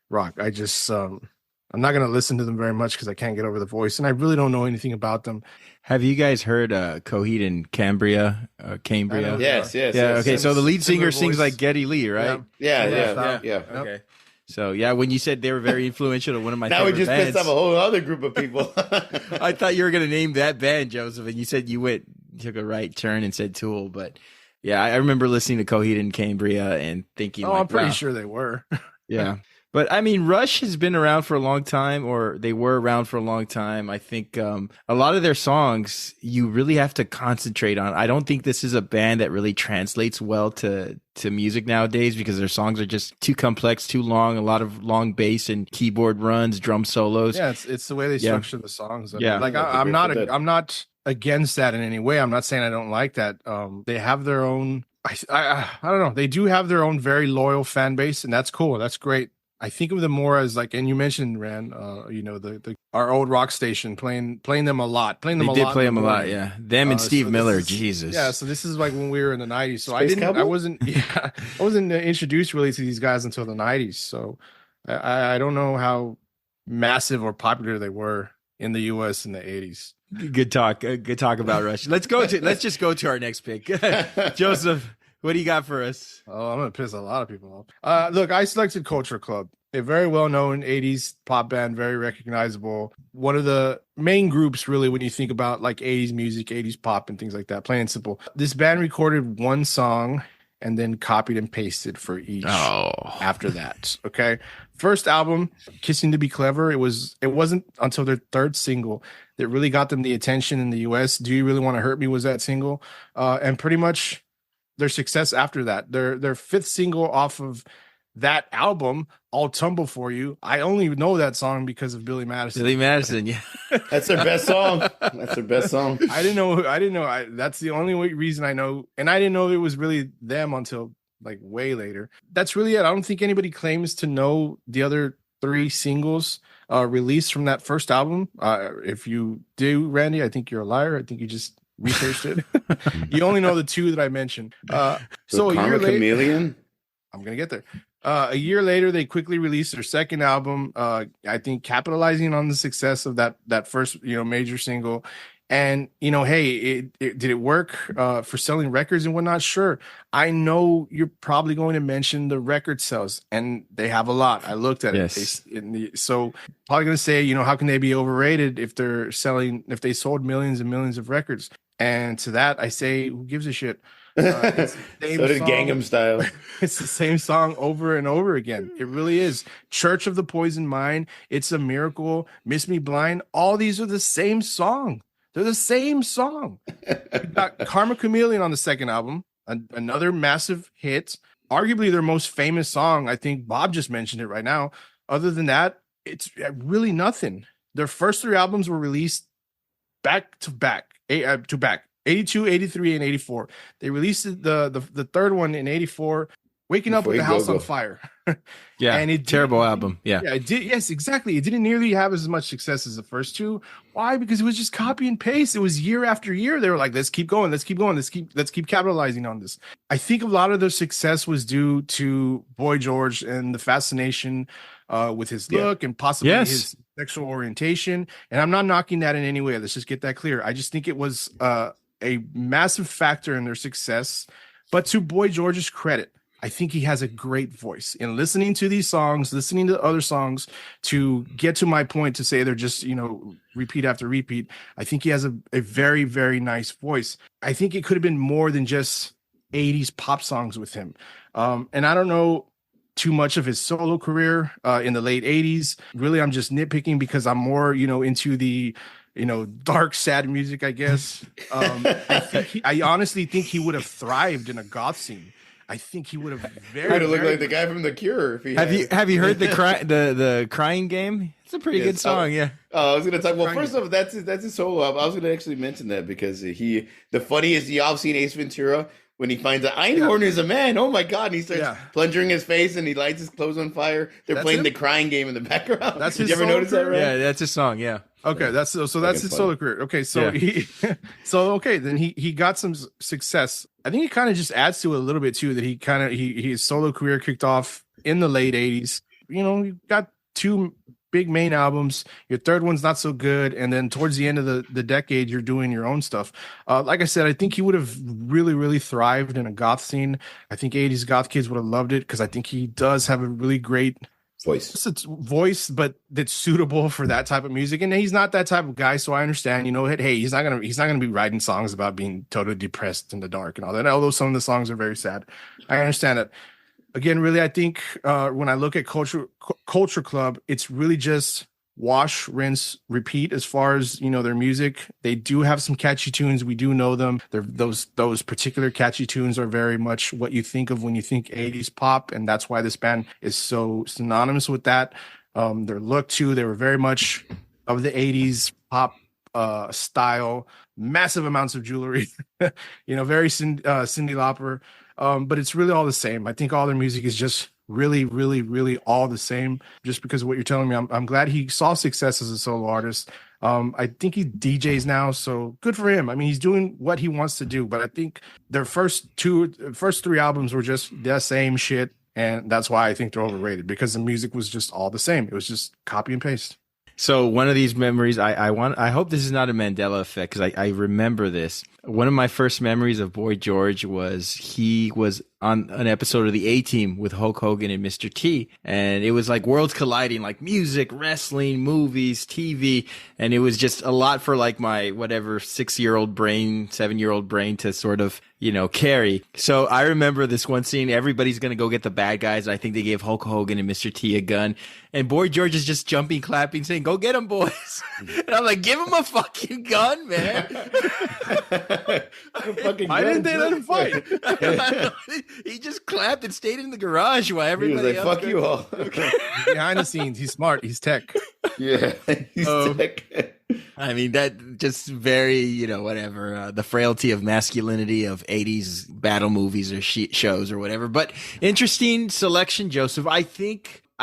rock. I'm not going to listen to them very much because I can't get over the voice, and I really don't know anything about them. Have you guys heard Coheed and Cambria? Cambria? Yes. Yeah, okay, so the lead singer sings like Geddy Lee, right? Yeah. Okay. So, yeah, when you said they were very influential to one of my now favorite we just bands, pissed off a whole other group of people. I thought you were going to name that band, Joseph, and you said you took a right turn and said Tool, but yeah, I remember listening to Coheed and Cambria and thinking, I'm pretty sure they were. Yeah. But I mean, Rush has been around for a long time, or they were around for a long time. I think a lot of their songs you really have to concentrate on. I don't think this is a band that really translates well to music nowadays because their songs are just too complex, too long, a lot of long bass and keyboard runs, drum solos. Yeah, it's the way they structure the songs. Yeah. I'm not against that in any way. I'm not saying I don't like that. They have their own, I don't know. They do have their own very loyal fan base, and that's cool. That's great. I think of them more as and you mentioned, Rand, our old rock station playing them a lot. They did play them a lot, yeah. Them and Steve Miller, Jesus. Yeah, so this is like when we were in the 90s. So I wasn't introduced really to these guys until the 90s. So I don't know how massive or popular they were in the US in the 80s. Good talk about Rush. Let's just go to our next pick. Joseph, what do you got for us? Oh, I'm going to piss a lot of people off. Look, I selected Culture Club, a very well-known 80s pop band, very recognizable. One of the main groups, really, when you think about 80s music, 80s pop, and things like that, plain and simple. This band recorded one song, and then copied and pasted for each Oh. after that. Okay. First album, Kissing to Be Clever, it wasn't until their third single that really got them the attention in the US. Do You Really Want to Hurt Me was that single. And pretty much their success after that. Their fifth single off of that album, I'll Tumble For You. I only know that song because of Billy Madison. Billy Madison, yeah. That's their best song. That's their best song. I didn't know. That's the only reason I know. And I didn't know it was really them until like way later. That's really it. I don't think anybody claims to know the other three singles released from that first album. If you do, Randy, I think you're a liar. I think you just researched it. You only know the two that I mentioned. So a year later, Chameleon? I'm going to get there. A year later, they quickly released their second album. I think capitalizing on the success of that first, major single. And, hey, did it work for selling records and whatnot? Sure. I know you're probably going to mention the record sales, and they have a lot. I looked at it. So probably going to say, how can they be overrated if they sold millions and millions of records? And to that, I say, who gives a shit? It's the same So did song. Gangnam Style. It's the same song over and over again. It really is. Church of the Poison Mind, It's a Miracle, Miss Me Blind. All these are the same song. They're the same song. You got Karma Chameleon on the second album, another massive hit. Arguably their most famous song. I think Bob just mentioned it right now. Other than that, it's really nothing. Their first three albums were released back to back. 82, 83, and 84. They released the third one in 84, Waking Up with the House on Fire. Yeah, and it terrible album. Yeah, it did. Yes, exactly. It didn't nearly have as much success as the first two. Why? Because it was just copy and paste. It was year after year. They were like, let's keep going, let's keep capitalizing on this. I think a lot of their success was due to Boy George and the fascination with his look and possibly his sexual orientation. And I'm not knocking that in any way. Let's just get that clear. I just think it was a massive factor in their success. But to Boy George's credit, I think he has a great voice. In listening to these songs, listening to other songs, to get to my point to say they're just, repeat after repeat, I think he has a very, very nice voice. I think it could have been more than just 80s pop songs with him. And I don't know too much of his solo career in the late 80s. Really, I'm just nitpicking because I'm more, into the dark, sad music, I guess. I honestly think he would have thrived in a goth scene. I think he would have would have looked like the guy from The Cure. If have you heard the Crying Game? It's a pretty good song. Yeah. I was going to talk. Well, first off, that's his solo album. I was going to actually mention that because the funniest, you all seen Ace Ventura when he finds out Einhorn is a man. Oh my God. And he starts plunging his face and he lights his clothes on fire. They're playing The Crying Game in the background. That's Did his you ever notice that, right? Yeah, that's his song. Yeah. Okay, that's his solo career. Okay, so then he got some success. I think it kind of just adds to it a little bit too that his solo career kicked off in the late 80s. You got two big main albums. Your third one's not so good, and then towards the end of the decade, you're doing your own stuff. Like I said, I think he would have really, really thrived in a goth scene. I think 80s goth kids would have loved it because I think he does have a really great voice, but that's suitable for that type of music. And he's not that type of guy, so I understand. Hey, he's not gonna be writing songs about being totally depressed in the dark and all that. Although some of the songs are very sad, I understand it. Again, really, I think when I look at Culture Club, it's really just wash, rinse, repeat as far as their music. They do have some catchy tunes. We do know them. Those particular catchy tunes are very much what you think of when you think 80s pop, and that's why this band is so synonymous with that. Their look too, they were very much of the 80s pop style, massive amounts of jewelry, very Cyndi Lauper. But it's really all the same. I think all their music is just really, really, really all the same. Just because of what you're telling me, I'm glad he saw success as a solo artist. I think he DJs now, so good for him. I mean, he's doing what he wants to do. But I think their first three albums were just the same shit, and that's why I think they're overrated because the music was just all the same. It was just copy and paste. So one of these memories, I hope this is not a Mandela effect because I remember this. One of my first memories of Boy George was he was on an episode of the A-Team with Hulk Hogan and Mr. T. And it was like worlds colliding, like music, wrestling, movies, TV. And it was just a lot for like my whatever 6-year-old brain, 7-year-old brain to sort of, carry. So I remember this one scene. Everybody's going to go get the bad guys. I think they gave Hulk Hogan and Mr. T a gun. And Boy George is just jumping, clapping, saying, "Go get him, boys." And I'm like, give him a fucking gun, man. Why didn't they let him fight? He just clapped and stayed in the garage while everybody he was like, "Fuck you all." Behind the scenes, he's smart. He's tech. Yeah, he's tech. I mean, that just very, whatever, the frailty of masculinity of 80s battle movies or shows or whatever. But interesting selection, Joseph. I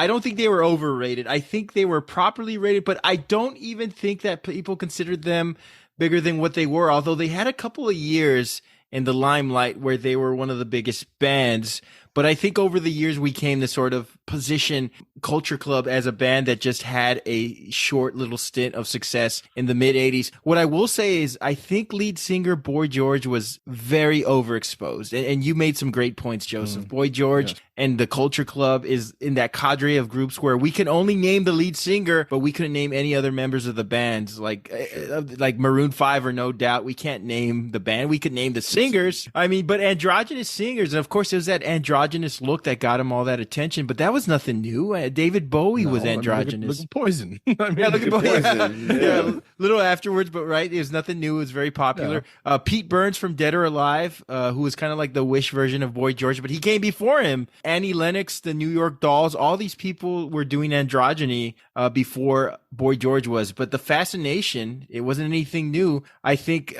don't think they were overrated. I think they were properly rated, but I don't even think that people considered them bigger than what they were, although they had a couple of years in the limelight where they were one of the biggest bands. But I think over the years, we came to sort of position Culture Club as a band that just had a short little stint of success in the mid 80s. What I will say is I think lead singer Boy George was very overexposed. And you made some great points, Joseph. Boy George and the Culture Club is in that cadre of groups where we can only name the lead singer, but we couldn't name any other members of the bands. Like Maroon 5 or No Doubt. We can't name the band. We could name the singers. I mean, but androgynous singers. And of course, it was that androgynous look that got him all that attention, but that was nothing new. David Bowie was androgynous. Look at Poison. Look at Poison. Yeah, little afterwards, but right, it was nothing new. It was very popular. Yeah. Pete Burns from Dead or Alive, who was kind of like the Wish version of Boy George, but he came before him. Annie Lennox, the New York Dolls, all these people were doing androgyny before Boy George was. But the fascination, it wasn't anything new. I think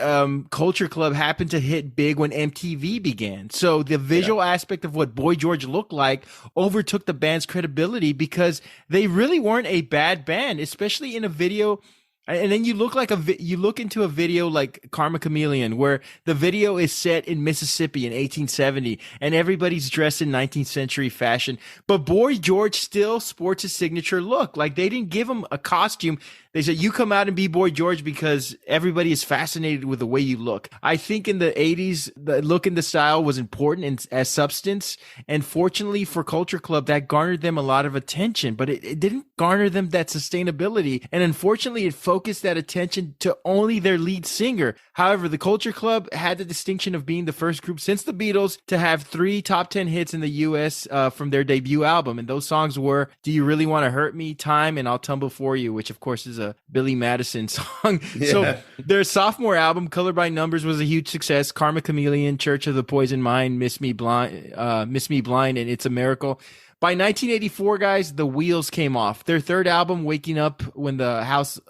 Culture Club happened to hit big when MTV began. So the visual aspect of what Boy George looked like overtook the band's credibility because they really weren't a bad band, especially in a video. And then you look into a video like Karma Chameleon, where the video is set in Mississippi in 1870, and everybody's dressed in 19th century fashion. But Boy George still sports his signature look. Like, they didn't give him a costume. They said, you come out and be Boy George because everybody is fascinated with the way you look. I think in the 80s, the look and the style was important as substance. And fortunately for Culture Club, that garnered them a lot of attention, but it didn't garner them that sustainability. And unfortunately, it focused that attention to only their lead singer. However, the Culture Club had the distinction of being the first group since the Beatles to have 3 top 10 hits in the U.S. From their debut album. And those songs were Do You Really Want to Hurt Me, Time, and I'll Tumble For You, which of course is a Billy Madison song. Yeah. So their sophomore album, Color by Numbers, was a huge success. Karma Chameleon, Church of the Poison Mind, Miss Me Blind, and It's a Miracle. By 1984, guys, the wheels came off. Their third album, Waking Up with the House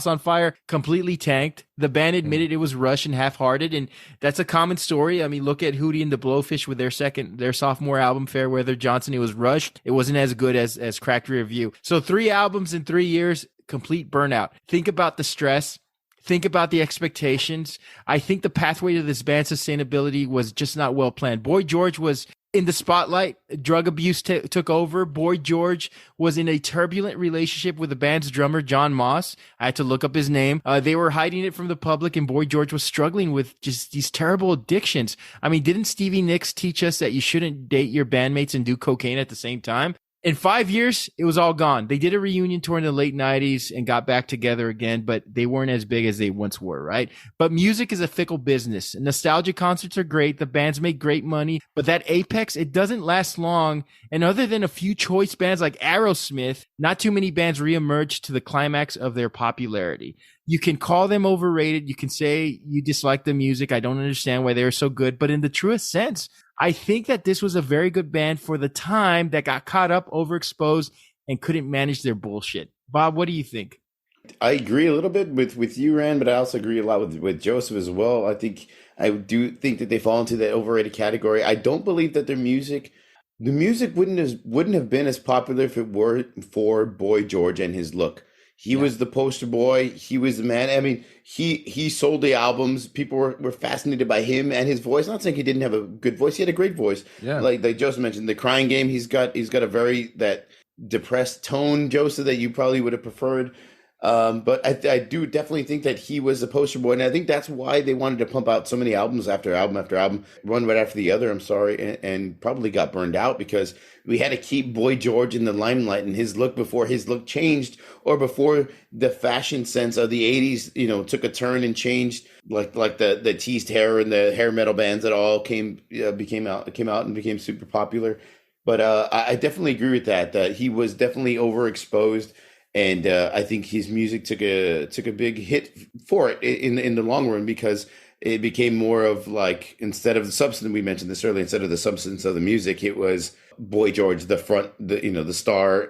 on Fire, completely tanked. The band admitted it was rushed and half-hearted, and that's a common story. I mean, look at Hootie and the Blowfish with their sophomore album, Fairweather Johnson. It was rushed. It wasn't as good as Cracked Rear View. So 3 albums in 3 years, complete burnout. Think about the stress. Think about the expectations. I think the pathway to this band's sustainability was just not well planned. Boy George was in the spotlight. Drug abuse took over. Boy George was in a turbulent relationship with the band's drummer, John Moss. I had to look up his name. They were hiding it from the public, and Boy George was struggling with just these terrible addictions. I mean, didn't Stevie Nicks teach us that you shouldn't date your bandmates and do cocaine at the same time? In 5 years, it was all gone. They did a reunion tour in the late 90s and got back together again, but they weren't as big as they once were, right? But music is a fickle business. Nostalgia concerts are great. The bands make great money, but that apex, it doesn't last long. And other than a few choice bands like Aerosmith, not too many bands reemerge to the climax of their popularity. You can call them overrated. You can say you dislike the music. I don't understand why they were so good. But in the truest sense, I think that this was a very good band for the time that got caught up, overexposed, and couldn't manage their bullshit. Bob, what do you think? I agree a little bit with you, Rand, but I also agree a lot with Joseph as well. I do think that they fall into that overrated category. I don't believe that the music wouldn't have been as popular if it were for Boy George and his look. He was the poster boy. He was the man. I mean, he sold the albums. People were fascinated by him and his voice. Not saying he didn't have a good voice. He had a great voice. Yeah. Like Joseph mentioned, the Crying Game. He's got a very that depressed tone, Joseph, that you probably would have preferred. But I do definitely think that he was a poster boy, and I think that's why they wanted to pump out so many albums after album after album, one right after the other. I'm sorry, and probably got burned out because we had to keep Boy George in the limelight and his look before his look changed, or before the fashion sense of the '80s, took a turn and changed, like the teased hair and the hair metal bands that all came out and became super popular. But I definitely agree with that he was definitely overexposed. And I think his music took a big hit for it in the long run, because it became more of like, instead of the substance, we mentioned this earlier, instead of the substance of the music, it was Boy George, the star,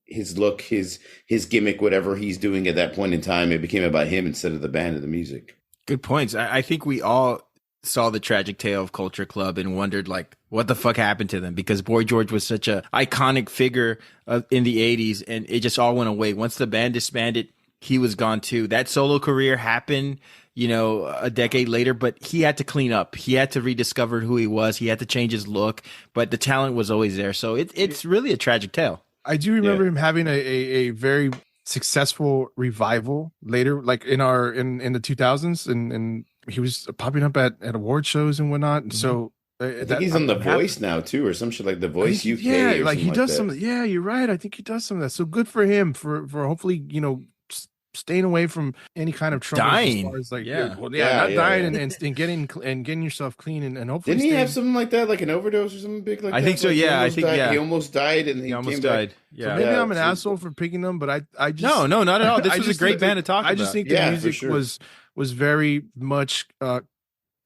his look, his gimmick, whatever he's doing at that point in time. It became about him instead of the band and the music. Good points. I think we all saw the tragic tale of Culture Club and wondered, like, what the fuck happened to them, because Boy George was such a iconic figure in the 80s, and it just all went away. Once the band disbanded, he was gone too. That solo career happened, a decade later, but he had to clean up. He had to rediscover who he was. He had to change his look, but the talent was always there. So it's really a tragic tale. I do remember him having a very successful revival later, like in the 2000s, and he was popping up at award shows and whatnot. And so I think he's on The Voice now too, or some shit like The Voice UK. Yeah, or like he does that. some. Yeah, you're right. I think he does some of that. So good for him for hopefully staying away from any kind of trouble. Dying. As far as, like, not dying and getting yourself clean and hopefully. Didn't he have something like that, like an overdose or something big like that? I think so. Like Yeah, he almost died, and he almost came died. back. Yeah, so maybe I'm an asshole for picking them, but I just no, not at all. This was a great think band to talk about. I just think the music was very much cut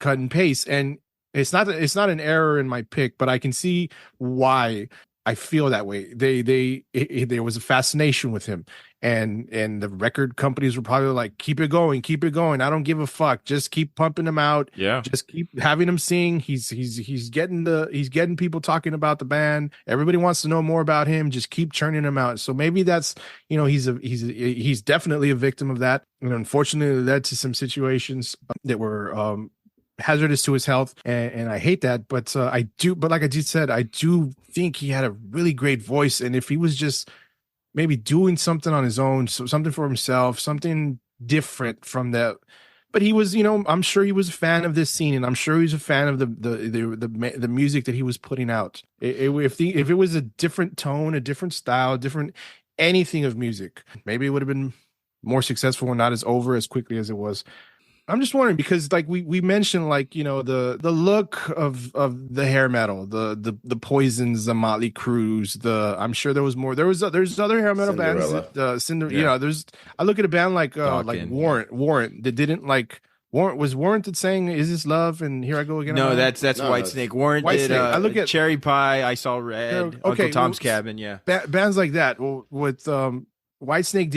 and paste, and it's not an error in my pick, but I can see why I feel that way. There was a fascination with him, and the record companies were probably like, keep it going. I don't give a fuck. Just keep pumping him out. Yeah. Just keep having him sing. He's getting people talking about the band. Everybody wants to know more about him. Just keep churning him out. So maybe that's, he's definitely a victim of that. And unfortunately, it led to some situations that were hazardous to his health, and I hate that, but like I just said, I do think he had a really great voice, and if he was just maybe doing something on his own, so something for himself, something different from that. But he was, I'm sure he was a fan of this scene, and I'm sure he's a fan of the music that he was putting out. If it was a different tone, a different style, different anything of music, maybe it would have been more successful and not as over as quickly as it was. I'm just wondering, because like we mentioned, like, the look of the hair metal, the Poisons, the Motley Crues, I'm sure there was more. There's other hair metal bands that, I look at a band like Warrant that didn't like. Was Warrant saying "Is This Love?" and Here I Go Again? No, that's Whitesnake. Warrant did. I look at Cherry Pie. I Saw Red. Uncle Tom's Cabin. Yeah, bands like that. Well, with Whitesnake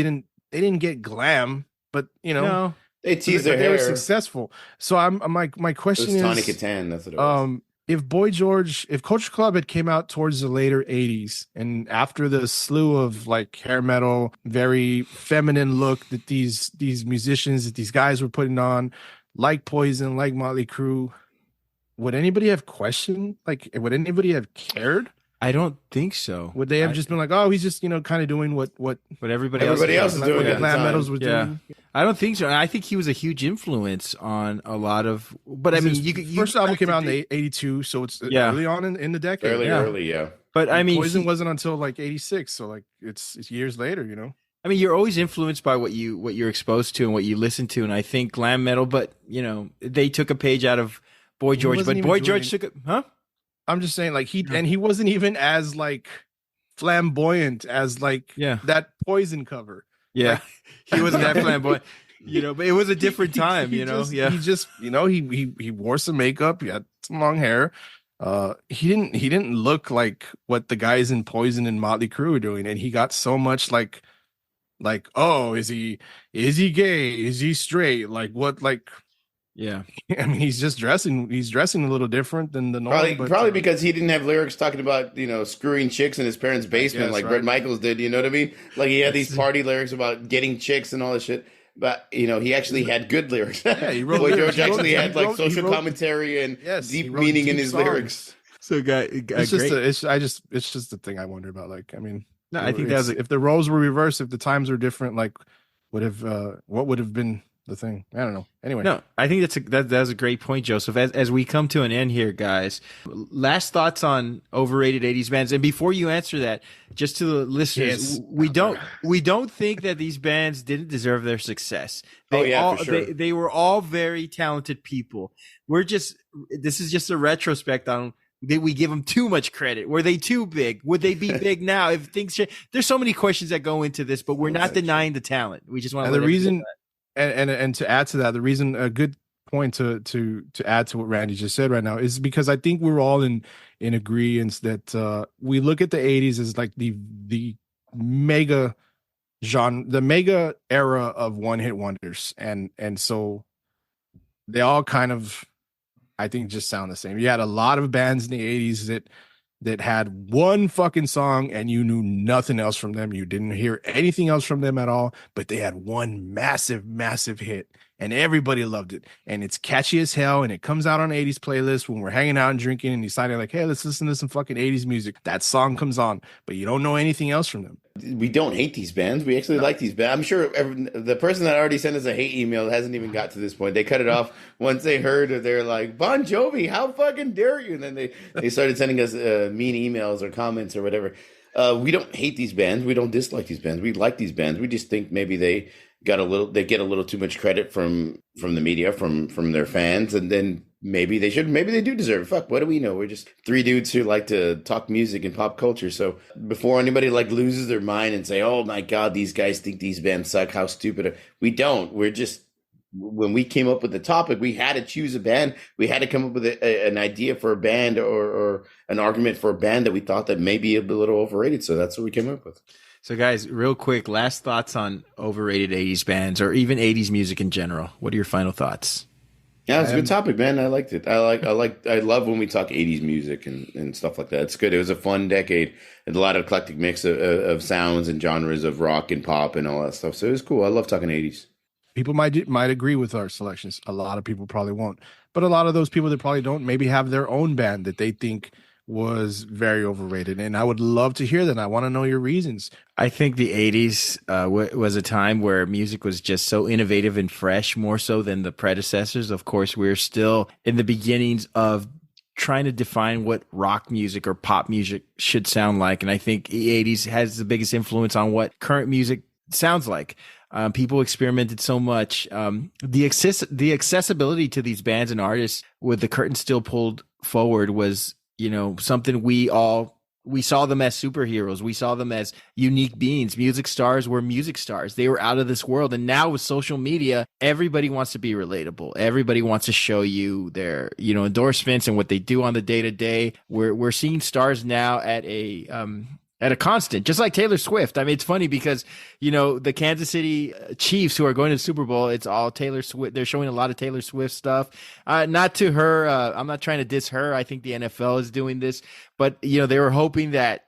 they didn't get glam, but No. They teased their hair. They were successful. So I'm my question is Tawny Katan. That's what it was. If Culture Club had came out towards the later 80s, and after the slew of like hair metal, very feminine look that these musicians, that these guys were putting on, like Poison, like Motley Crue, would anybody have questioned? Like, would anybody have cared? I don't think so. Would they have just been like, oh, he's just, kind of doing what everybody else is doing? What the glam metals was doing? I don't think so. I think he was a huge influence on a lot of. But I mean, first album came out in '82, so it's early on in the decade. Early, yeah. But I mean, Poison wasn't until like '86, so like it's years later, I mean, you're always influenced by what you're exposed to and what you listen to, and I think glam metal. But they took a page out of Boy George, but Boy George took it, huh? I'm just saying, like, he wasn't even as like flamboyant as like that Poison cover. Yeah, like, he wasn't that flamboyant, but it was a different time, He just, he wore some makeup, he had some long hair. He didn't look like what the guys in Poison and Motley Crue were doing, and he got so much like, oh, is he gay? Is he straight? Like what? Like. Yeah, I mean, he's dressing a little different than the normal. Probably because he didn't have lyrics talking about screwing chicks in his parents' basement like Bret Michaels did. You know what I mean? Like he had these party lyrics about getting chicks and all this shit. But he actually had good lyrics. Yeah, he wrote. Boy George actually had like social commentary and deep meaning in his lyrics. So, it's just the thing I wonder about. Like, I mean, no, I think that was if the roles were reversed, if the times were different, like, what would have been the thing. I don't know. Anyway, no, I think that's a great point, Joseph. As we come to an end here, guys, last thoughts on overrated 80s bands. And before you answer that, just to the listeners, we don't think that these bands didn't deserve their success. For sure. They were all very talented people. This is just a retrospect on. Did we give them too much credit? Were they too big? Would they be big now if things change? There's so many questions that go into this, but we're not denying the talent. We just want to. The reason, and to add to that, the reason, a good point to add to what Randy just said right now, is because I think we're all in agreement that we look at the 80s as like the mega genre, the mega era of one hit wonders, and so they all kind of, I think, just sound the same. You had a lot of bands in the 80s that had one fucking song and you knew nothing else from them. You didn't hear anything else from them at all, but they had one massive, massive hit and everybody loved it. And it's catchy as hell. And it comes out on 80s playlist when we're hanging out and drinking and deciding like, hey, let's listen to some fucking 80s music. That song comes on, but you don't know anything else from them. We don't hate these bands. We actually like these bands. I'm sure the person that already sent us a hate email hasn't even got to this point. They cut it off once they heard it. They're like, Bon Jovi, how fucking dare you? And then they started sending us mean emails or comments or whatever. We don't hate these bands. We don't dislike these bands. We like these bands. We just think maybe they get a little too much credit from the media, from their fans, and then maybe they do deserve it. Fuck, what do we know? We're just three dudes who like to talk music and pop culture. So before anybody like loses their mind and say, oh my God, these guys think these bands suck, how stupid. We don't. We're just, when we came up with the topic, we had to choose a band. We had to come up with an idea for a band or an argument for a band that we thought that may be a little overrated. So that's what we came up with. So guys, real quick, last thoughts on overrated 80s bands or even 80s music in general. What are your final thoughts? Yeah, it's a good topic, man. I liked it. I love when we talk 80s music and stuff like that. It's good. It was a fun decade. A lot of eclectic mix of sounds and genres of rock and pop and all that stuff. So it was cool. I love talking 80s. People might agree with our selections. A lot of people probably won't. But a lot of those people that probably don't maybe have their own band that they think was very overrated. And I would love to hear that. I want to know your reasons. I think the 80s was a time where music was just so innovative and fresh, more so than the predecessors. Of course, we're still in the beginnings of trying to define what rock music or pop music should sound like. And I think the 80s has the biggest influence on what current music sounds like. People experimented so much. The accessibility to these bands and artists with the curtain still pulled forward was, something we saw them as superheroes. We saw them as unique beings. Music stars were music stars. They were out of this world. And now with social media, everybody wants to be relatable. Everybody wants to show you their, endorsements and what they do on the day to day. We're seeing stars now at a constant, just like Taylor Swift. I mean, it's funny because, the Kansas City Chiefs who are going to the Super Bowl, it's all Taylor Swift. They're showing a lot of Taylor Swift stuff. Not to her. I'm not trying to diss her. I think the NFL is doing this, but they were hoping that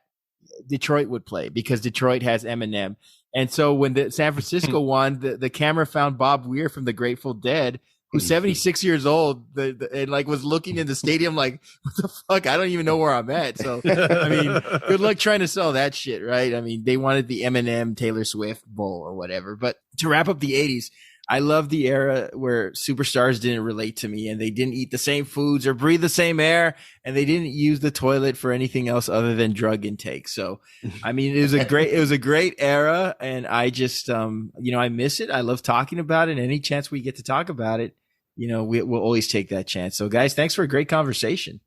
Detroit would play because Detroit has Eminem. And so when the San Francisco won, the camera found Bob Weir from the Grateful Dead, who's 76 years old, and like was looking in the stadium like, what the fuck? I don't even know where I'm at. So, I mean, good luck trying to sell that shit, right? I mean, they wanted the Eminem Taylor Swift bowl or whatever. But to wrap up the 80s, I love the era where superstars didn't relate to me and they didn't eat the same foods or breathe the same air and they didn't use the toilet for anything else other than drug intake. So, I mean, it was a great era, and I just, I miss it. I love talking about it. And any chance we get to talk about it, we'll always take that chance. So guys, thanks for a great conversation.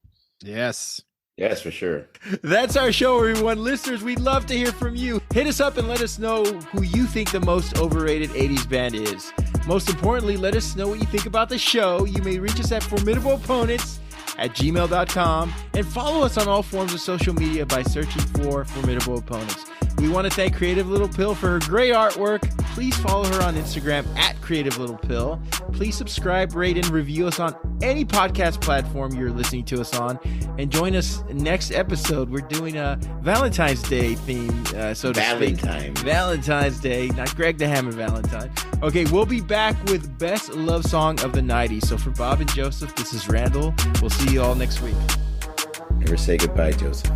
Yes, for sure. That's our show, everyone. Listeners, we'd love to hear from you. Hit us up and let us know who you think the most overrated 80s band is. Most importantly, let us know what you think about the show. You may reach us at formidableopponents@gmail.com and follow us on all forms of social media by searching for Formidable Opponents. We want to thank Creative Little Pill for her great artwork. Please follow her on Instagram @Creative Little Pill. Please subscribe, rate, and review us on any podcast platform you're listening to us on. And join us next episode. We're doing a Valentine's Day theme, so to speak. Valentine's Day, not Greg the Hammer Valentine. Okay, we'll be back with Best Love Song of the 90s. So for Bob and Joseph, this is Randall. We'll see you all next week. Never say goodbye, Joseph.